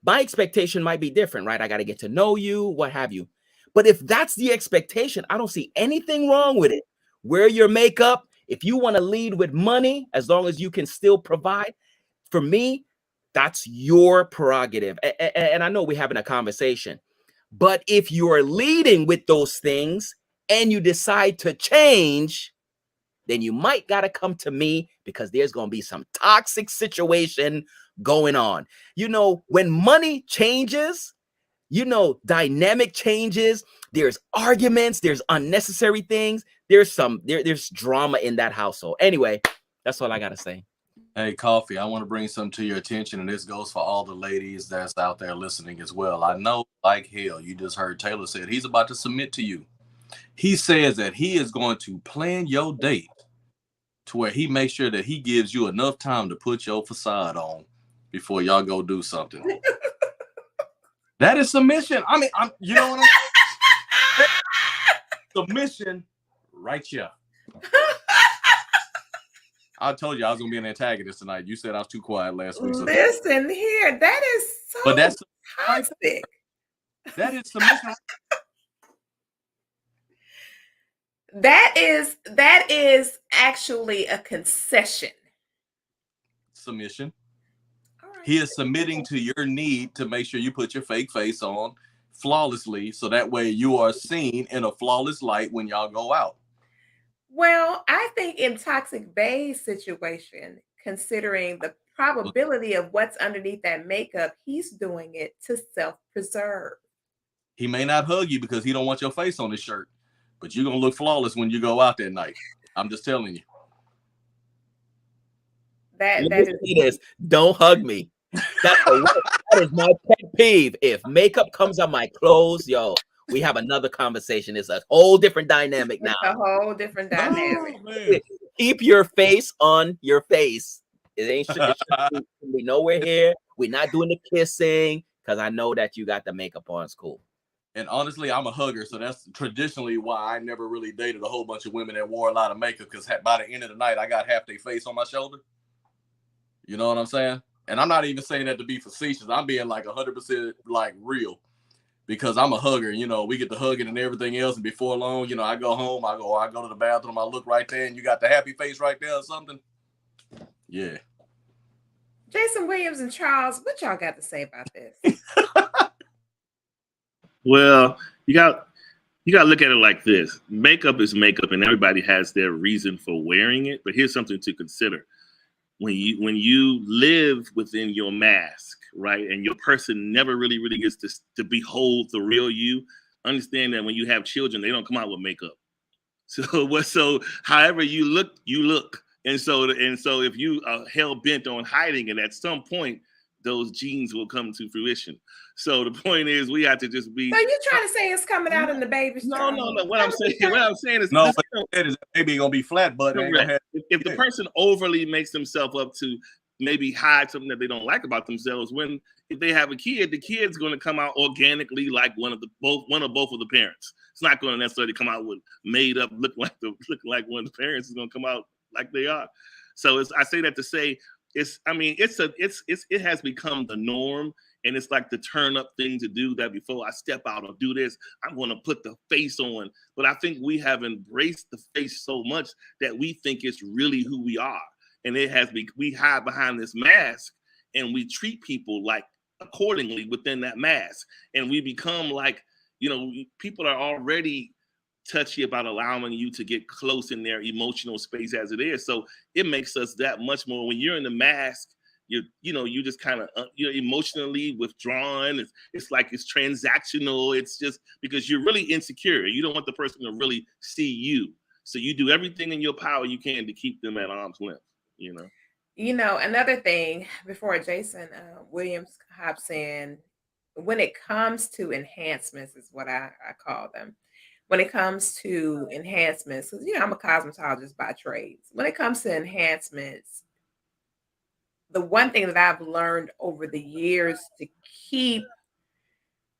My expectation might be different, right? I got to get to know you, what have you. But if that's the expectation, I don't see anything wrong with it. Wear your makeup. If you want to lead with money, as long as you can still provide, for me, that's your prerogative. And I know we're having a conversation, but if you're leading with those things and you decide to change, then you might got to come to me because there's going to be some toxic situation going on. You know, when money changes, you know, dynamic changes, there's arguments, there's unnecessary things, there's drama in that household. Anyway, that's all I got to say. Hey, Koffe, I want to bring something to your attention, and this goes for all the ladies that's out there listening as well. I know, like hell, you just heard Taylor said he's about to submit to you. He says that he is going to plan your date to where he makes sure that he gives you enough time to put your facade on before y'all go do something. That is submission. I mean, you know what I'm saying? Submission right here. I told you I was going to be an antagonist tonight. You said I was too quiet last week. So listen here. That is so but that's toxic. That is submission. That is actually a concession. Submission. All right. He is submitting to your need to make sure you put your fake face on flawlessly, so that way you are seen in a flawless light when y'all go out. Well, I think in Toxic Bay's situation, considering the probability of what's underneath that makeup, he's doing it to self-preserve. He may not hug you because he don't want your face on his shirt, but you're going to look flawless when you go out that night. I'm just telling you. That don't hug me. That is my pet peeve. If makeup comes on my clothes, yo, we have another conversation. It's a whole different dynamic now. It's a whole different dynamic. Oh, Keep your face on your face. It shouldn't be nowhere here. We're not doing the kissing because I know that you got the makeup on. It's cool. And honestly, I'm a hugger, so that's traditionally why I never really dated a whole bunch of women that wore a lot of makeup, because by the end of the night, I got half their face on my shoulder. You know what I'm saying? And I'm not even saying that to be facetious. I'm being like 100% like real, because I'm a hugger. You know, we get the hugging and everything else, and before long, you know, I go home, I go to the bathroom, I look right there, and you got the happy face right there or something. Yeah. Jason Williams and Charles, what y'all got to say about this? Well, you got to look at it like this. Makeup is makeup, and everybody has their reason for wearing it. But here's something to consider. When you live within your mask, right, and your person never really gets to behold the real you, understand that when you have children, they don't come out with makeup. So however you look. And so if you are hell bent on hiding it, at some point, those genes will come to fruition. So the point is, we have to just be. So you're trying to say it's coming out in the baby's No. What I'm saying is, no, is maybe gonna be flat, but if the person overly makes themselves up to maybe hide something that they don't like about themselves, if they have a kid, the kid's going to come out organically like one or both of the parents. It's not going to necessarily come out with made up look like one of the parents is going to come out like they are. So I say that to say it has become the norm, and it's like the turn up thing to do that before I step out or do this, I'm going to put the face on. But I think we have embraced the face so much that we think it's really who we are. And we hide behind this mask, and we treat people like accordingly within that mask. And we become like, people are already touchy about allowing you to get close in their emotional space as it is. So it makes us that much more. When you're in the mask, you just kind of you're emotionally withdrawn. It's like it's transactional. It's just because you're really insecure. You don't want the person to really see you. So you do everything in your power you can to keep them at arm's length, you know? Another thing before Jason Williams hops in, when it comes to enhancements, is what I call them. When it comes to enhancements, because I'm a cosmetologist by trade. When it comes to enhancements, the one thing that I've learned over the years to keep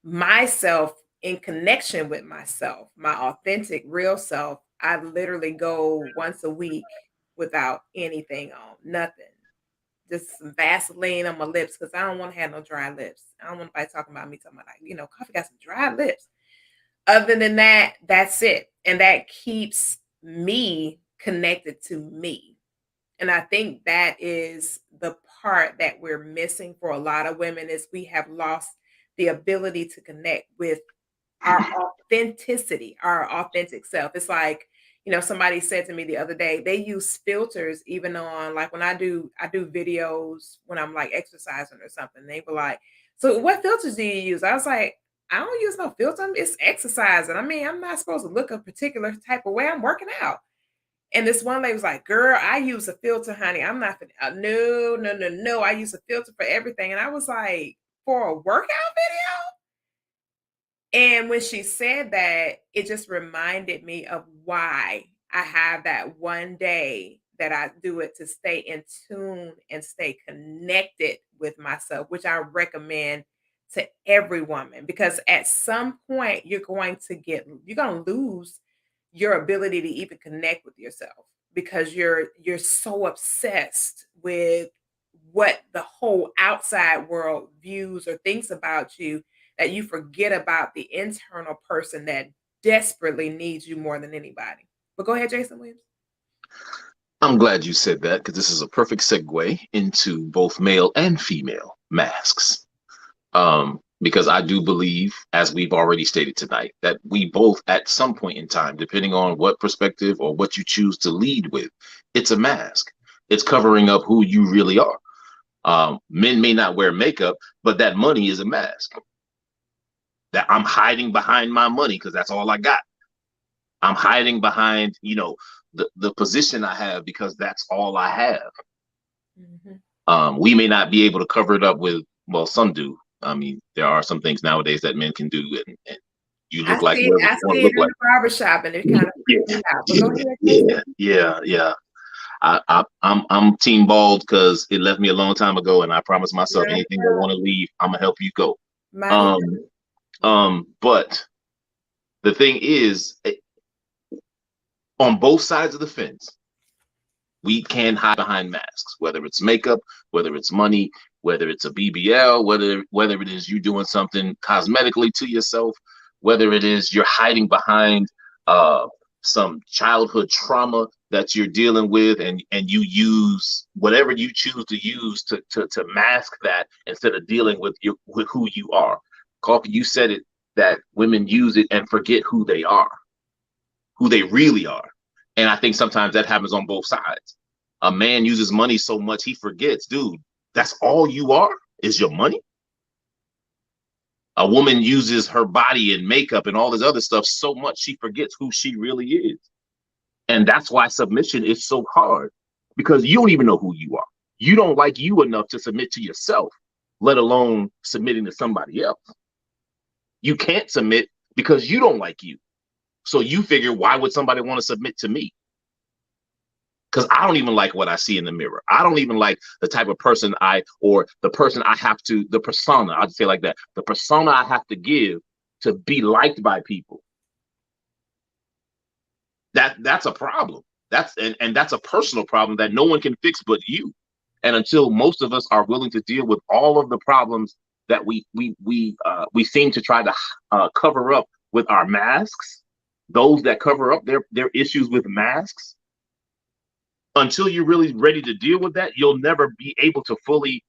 myself in connection with myself, my authentic, real self, I literally go once a week without anything on, nothing. Just some Vaseline on my lips because I don't want to have no dry lips. I don't want anybody talking about me talking about Koffe got some dry lips. Other than that, that's it. And that keeps me connected to me. And I think that is the part that we're missing for a lot of women is we have lost the ability to connect with our authenticity, our authentic self. It's like, somebody said to me the other day, they use filters even on, like, when I do videos when I'm like exercising or something. They were like, so what filters do you use? I was like, I don't use no filter. It's exercising. I mean, I'm not supposed to look a particular type of way. I'm working out. And this one lady was like, girl, I use a filter, honey. I'm not, no. I use a filter for everything. And I was like, for a workout video? And when she said that, it just reminded me of why I have that one day that I do it to stay in tune and stay connected with myself, which I recommend to every woman, because at some point you're going to lose your ability to even connect with yourself because you're so obsessed with what the whole outside world views or thinks about you that you forget about the internal person that desperately needs you more than anybody. But go ahead, Jason Williams. I'm glad you said that because this is a perfect segue into both male and female masks. Because I do believe, as we've already stated tonight, that we both at some point in time, depending on what perspective or what you choose to lead with, it's a mask. It's covering up who you really are. Men may not wear makeup, but that money is a mask. That I'm hiding behind my money because that's all I got. I'm hiding behind, the position I have because that's all I have. Mm-hmm. We may not be able to cover it up with, well, some do. I mean, there are some things nowadays that men can do, and you look like whoever you want to look like. The barbershop, and it kind of freaks me out. But go ahead. Yeah. I'm team bald because it left me a long time ago, and I promised myself anything I want to leave, I'm gonna help you go. But the thing is, on both sides of the fence, we can hide behind masks, whether it's makeup, whether it's money, whether it's a BBL, whether it is you doing something cosmetically to yourself, whether it is you're hiding behind some childhood trauma that you're dealing with, and you use whatever you choose to use to mask that instead of dealing with who you are. Koffe, you said it, that women use it and forget who they are, who they really are. And I think sometimes that happens on both sides. A man uses money so much he forgets, dude, that's all you are, is your money. A woman uses her body and makeup and all this other stuff so much she forgets who she really is. And that's why submission is so hard, because you don't even know who you are. You don't like you enough to submit to yourself, let alone submitting to somebody else. You can't submit because you don't like you. So you figure, why would somebody want to submit to me? Because I don't even like what I see in the mirror. I don't even like the type of person the persona, I'd say like that, the persona I have to give to be liked by people. That's a problem. That's a personal problem that no one can fix but you. And until most of us are willing to deal with all of the problems that we seem to try to cover up with our masks, those that cover up their issues with masks, until you're really ready to deal with that, you'll never be able to fully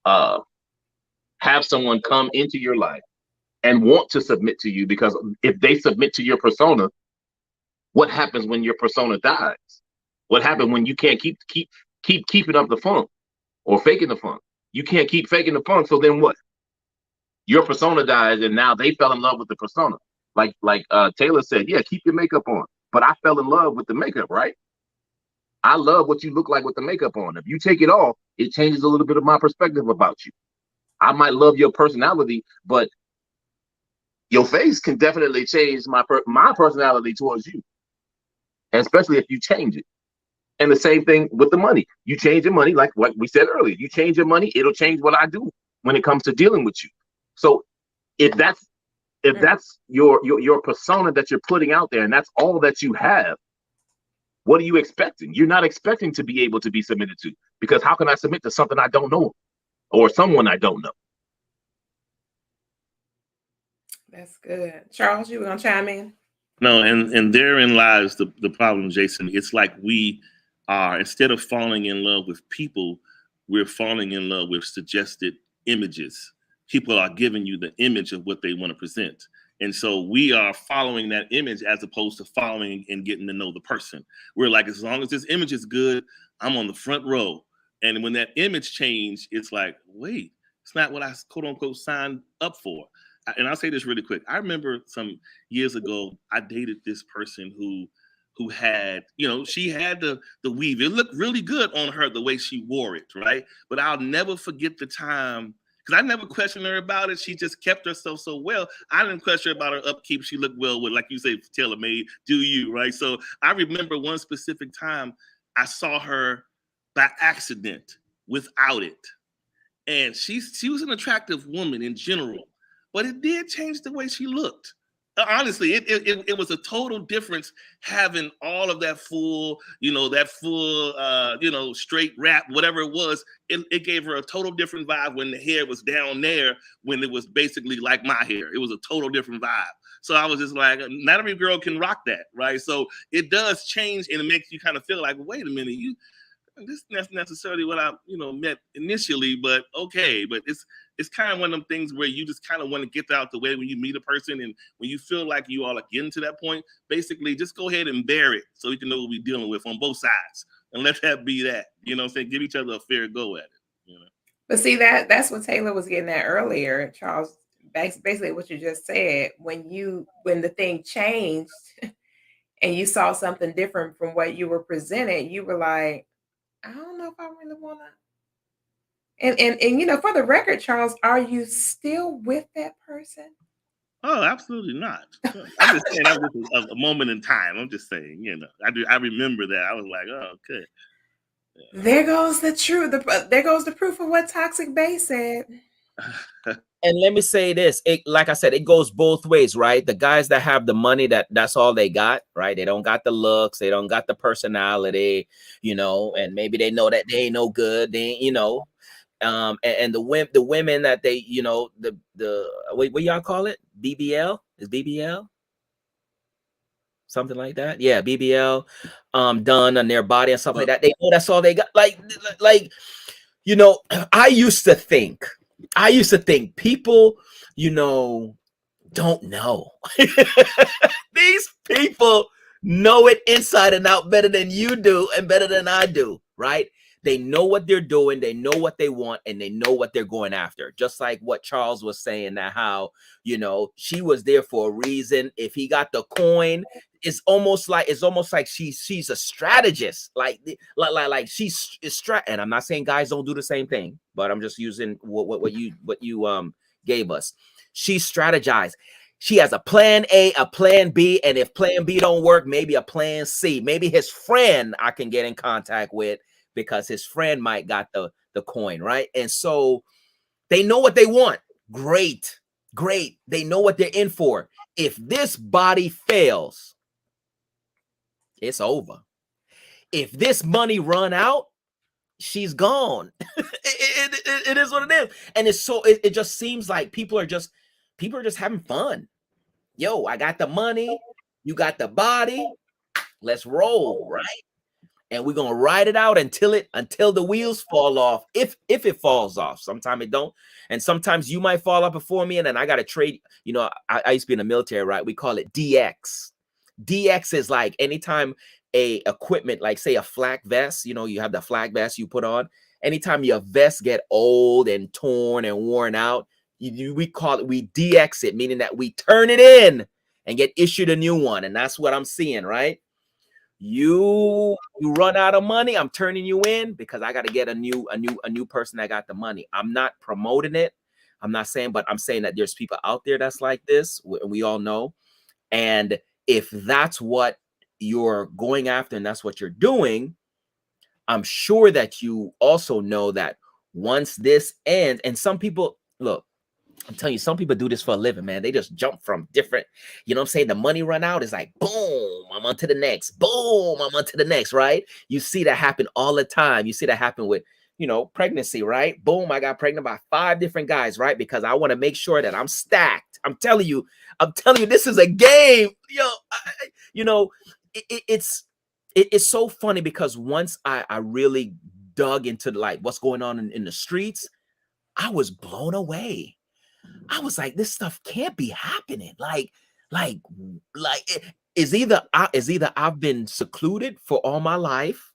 have someone come into your life and want to submit to you. Because if they submit to your persona, what happens when your persona dies? What happens when you can't keep keeping up the funk or faking the funk? You can't keep faking the funk, so then what? Your persona dies, and now they fell in love with the persona. Like Taylor said, yeah, keep your makeup on. but I fell in love with the makeup, right? I love what you look like with the makeup on. If you take it off, it changes a little bit of my perspective about you. I might love your personality, but your face can definitely change my personality towards you, and especially if you change it. And the same thing with the money. You change your money, like what we said earlier. You change your money, it'll change what I do when it comes to dealing with you. So if that's your persona that you're putting out there, and that's all that you have, what are you expecting? You're not expecting to be able to be submitted to, because how can I submit to something I don't know or someone I don't know? That's good. Charles, you were gonna chime in? No, and therein lies the problem, Jason. It's like we are, instead of falling in love with people, we're falling in love with suggested images. People are giving you the image of what they want to present. And so we are following that image as opposed to following and getting to know the person. We're like, as long as this image is good, I'm on the front row. And when that image changed, it's like, wait, it's not what I quote unquote signed up for. And I'll say this really quick. I remember some years ago, I dated this person who had, she had the weave. It looked really good on her, the way she wore it, right? But I'll never forget the time, because I never questioned her about it. She just kept herself so well. I didn't question her about her upkeep. She looked well with, like you say, tailor-made, do you, right? So I remember one specific time I saw her by accident without it. And she was an attractive woman in general, but it did change the way she looked. Honestly, it was a total difference having all of that full, straight wrap, whatever it was. It gave her a total different vibe when the hair was down there, when it was basically like my hair. It was a total different vibe. So I was just like, not every girl can rock that, right? So it does change, and it makes you kind of feel like, wait a minute, this isn't necessarily what I, met initially, but okay. But it's kind of one of them things where you just kind of want to get out the way when you meet a person, and when you feel like you all are getting to that point, basically just go ahead and bear it so you can know what we're dealing with on both sides, and let that be that. You know what I'm saying? Give each other a fair go at it. But see, that's what Taylor was getting at earlier, Charles. Basically what you just said. When the thing changed and you saw something different from what you were presented, you were like, I don't know if I really want to. And for the record, Charles, are you still with that person? Oh, absolutely not. I'm just saying that was a moment in time. I'm just saying, I remember that. I was like, oh, okay. Yeah. There goes the truth. There goes the proof of what Toxic Bay said. And let me say this, like I said, it goes both ways, right? The guys that have the money, that's all they got, right? They don't got the looks, they don't got the personality, and maybe they know that they ain't no good, and the women that they, what y'all call it? BBL? Is BBL? Something like that? Yeah, BBL done on their body and stuff like that. They know that's all they got. Like, I used to think people, don't know. These people know it inside and out better than you do and better than I do, right? They know what they're doing, they know what they want, and they know what they're going after. Just like what Charles was saying, that how, she was there for a reason. If he got the coin, it's almost like she's a strategist. Like she's and I'm not saying guys don't do the same thing, but I'm just using what you gave us. She strategized. She has a plan A, a plan B, and if plan B don't work, maybe a plan C. Maybe his friend I can get in contact with, because his friend might got the coin, right? And so they know what they want. Great. They know what they're in for. If this body fails, it's over. If this money run out, she's gone. It is what it is. And it's so it just seems like people are just having fun. Yo, I got the money, you got the body, let's roll, right? And we're gonna ride it out until the wheels fall off. If it falls off, sometimes it don't, and sometimes you might fall off before me, and then I gotta trade. I used to be in the military, right? We call it DX. DX is like anytime a equipment, like say a flak vest, you have the flak vest you put on. Anytime your vest get old and torn and worn out, we call it, we DX it, meaning that we turn it in and get issued a new one. And that's what I'm seeing, right? You run out of money, I'm turning you in because I got to get a new person that got the money. I'm not promoting it. I'm not saying, but I'm saying that there's people out there that's like this. We all know. And if that's what you're going after and that's what you're doing, I'm sure that you also know that once this ends, and some people, look, I'm telling you, some people do this for a living, man. They just jump from different, you know what I'm saying? The money run out is like, boom, I'm on to the next. Boom, I'm on to the next, right? You see that happen all the time. You see that happen with, you know, pregnancy, right? Boom, I got pregnant by 5 different guys, right? Because I want to make sure that I'm stacked. I'm telling you, this is a game. You know, it's so funny because once I really dug into like what's going on in the streets, I was blown away. I was like, this stuff can't be happening. Like is either I've been secluded for all my life,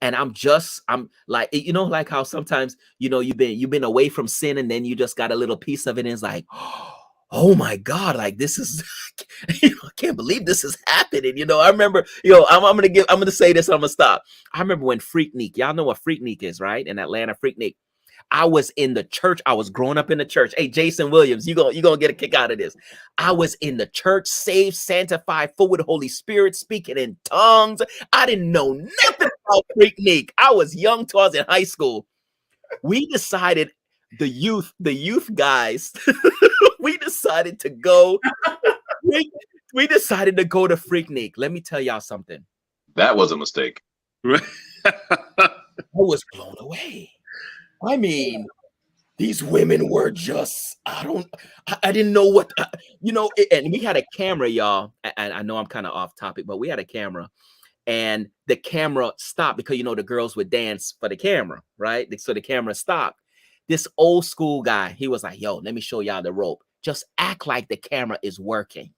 and I'm like, you know, like how sometimes, you know, you've been away from sin, and then you just got a little piece of it, and it's like, oh my God, like this is, you know, I can't believe this is happening. You know, I remember, I'm gonna say this, I'm gonna stop. I remember when Freaknik, y'all know what Freaknik is, right? In Atlanta, Freaknik. I was in the church. I was growing up in the church. Hey, Jason Williams, you gonna get a kick out of this. I was in the church, saved, sanctified, full with the Holy Spirit, speaking in tongues. I didn't know nothing about Freaknik. I was young till I was in high school. We decided, the youth guys, we decided to go. We decided to go to Freaknik. Let me tell y'all something. That was a mistake. I was blown away. I mean, these women were just, I didn't know what, you know, and we had a camera, y'all. And I know I'm kind of off topic, but we had a camera, and the camera stopped because, you know, the girls would dance for the camera, right? So the camera stopped. This old school guy, he was like, yo, let me show y'all the rope. Just act like the camera is working.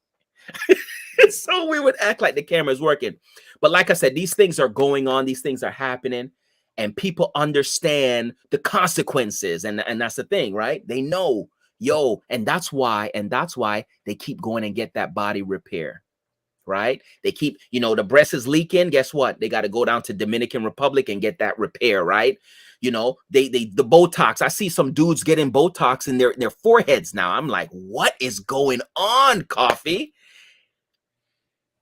So we would act like the camera is working. But like I said, these things are going on. These things are happening. And people understand the consequences. And that's the thing, right? They know, and that's why they keep going and get that body repair, right? They keep, you know, the breast is leaking. Guess what? They got to go down to Dominican Republic and get that repair, right? You know, the Botox. I see some dudes getting Botox in their foreheads now. I'm like, what is going on, Koffe?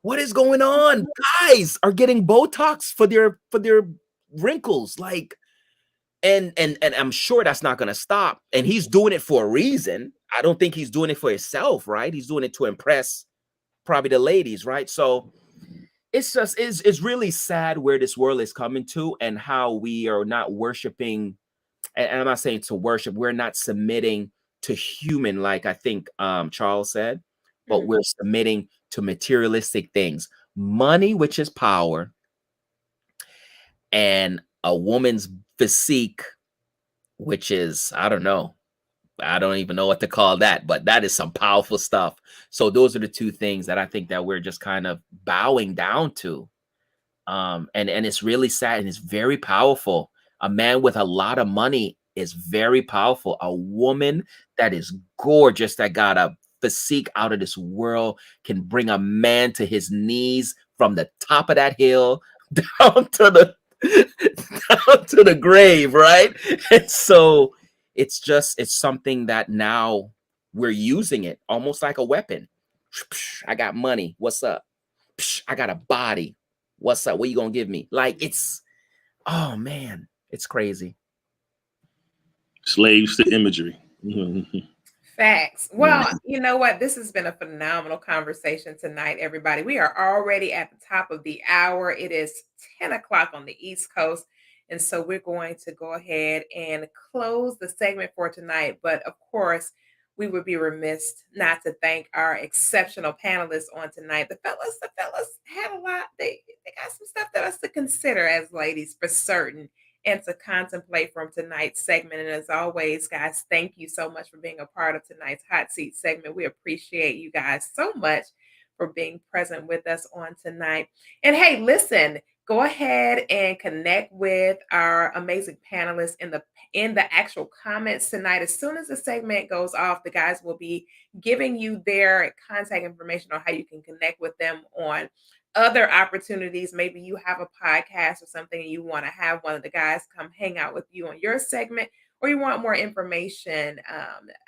What is going on? Guys are getting Botox for their wrinkles, like, and I'm sure that's not going to stop. And he's doing it for a reason. I don't think he's doing it for himself, right? He's doing it to impress probably the ladies, right? So it's really sad where this world is coming to, and how we are not worshiping. And I'm not saying to worship, we're not submitting to human, like I think Charles said, but we're submitting to materialistic things, money, which is power, and a woman's physique, which is, I don't even know what to call that, but that is some powerful stuff. So those are the two things that I think that we're just kind of bowing down to. And it's really sad, and it's very powerful. A man with a lot of money is very powerful. A woman that is gorgeous, that got a physique out of this world, can bring a man to his knees from the top of that hill down to the grave, right? And so it's something that now we're using it almost like a weapon. I got money. What's up? I got a body. What's up? What you gonna give me? Like, it's, oh man, it's crazy. Slaves to imagery. Facts. Well, you know what? This has been a phenomenal conversation tonight, everybody. We are already at the top of the hour. It is 10 o'clock on the East Coast. And so we're going to go ahead and close the segment for tonight. But of course, we would be remiss not to thank our exceptional panelists on tonight. The fellas had a lot. They got some stuff that us to consider as ladies, for certain, and to contemplate from tonight's segment. And as always, guys, thank you so much for being a part of tonight's Hot Seat segment. We appreciate you guys so much for being present with us on tonight. And hey, listen, go ahead and connect with our amazing panelists in the actual comments tonight. As soon as the segment goes off, the guys will be giving you their contact information on how you can connect with them on other opportunities. Maybe you have a podcast or something and you want to have one of the guys come hang out with you on your segment, or you want more information.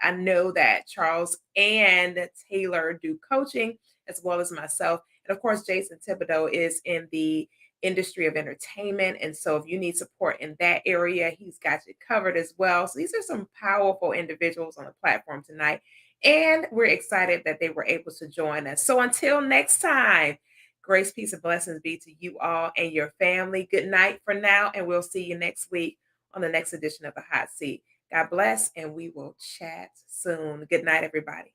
I know that Charles and Taylor do coaching as well as myself. And of course, Jason Thibodeau is in the industry of entertainment. And so if you need support in that area, he's got you covered as well. So these are some powerful individuals on the platform tonight. And we're excited that they were able to join us. So until next time, grace, peace, and blessings be to you all and your family. Good night for now. And we'll see you next week on the next edition of The Hot Seat. God bless, and we will chat soon. Good night, everybody.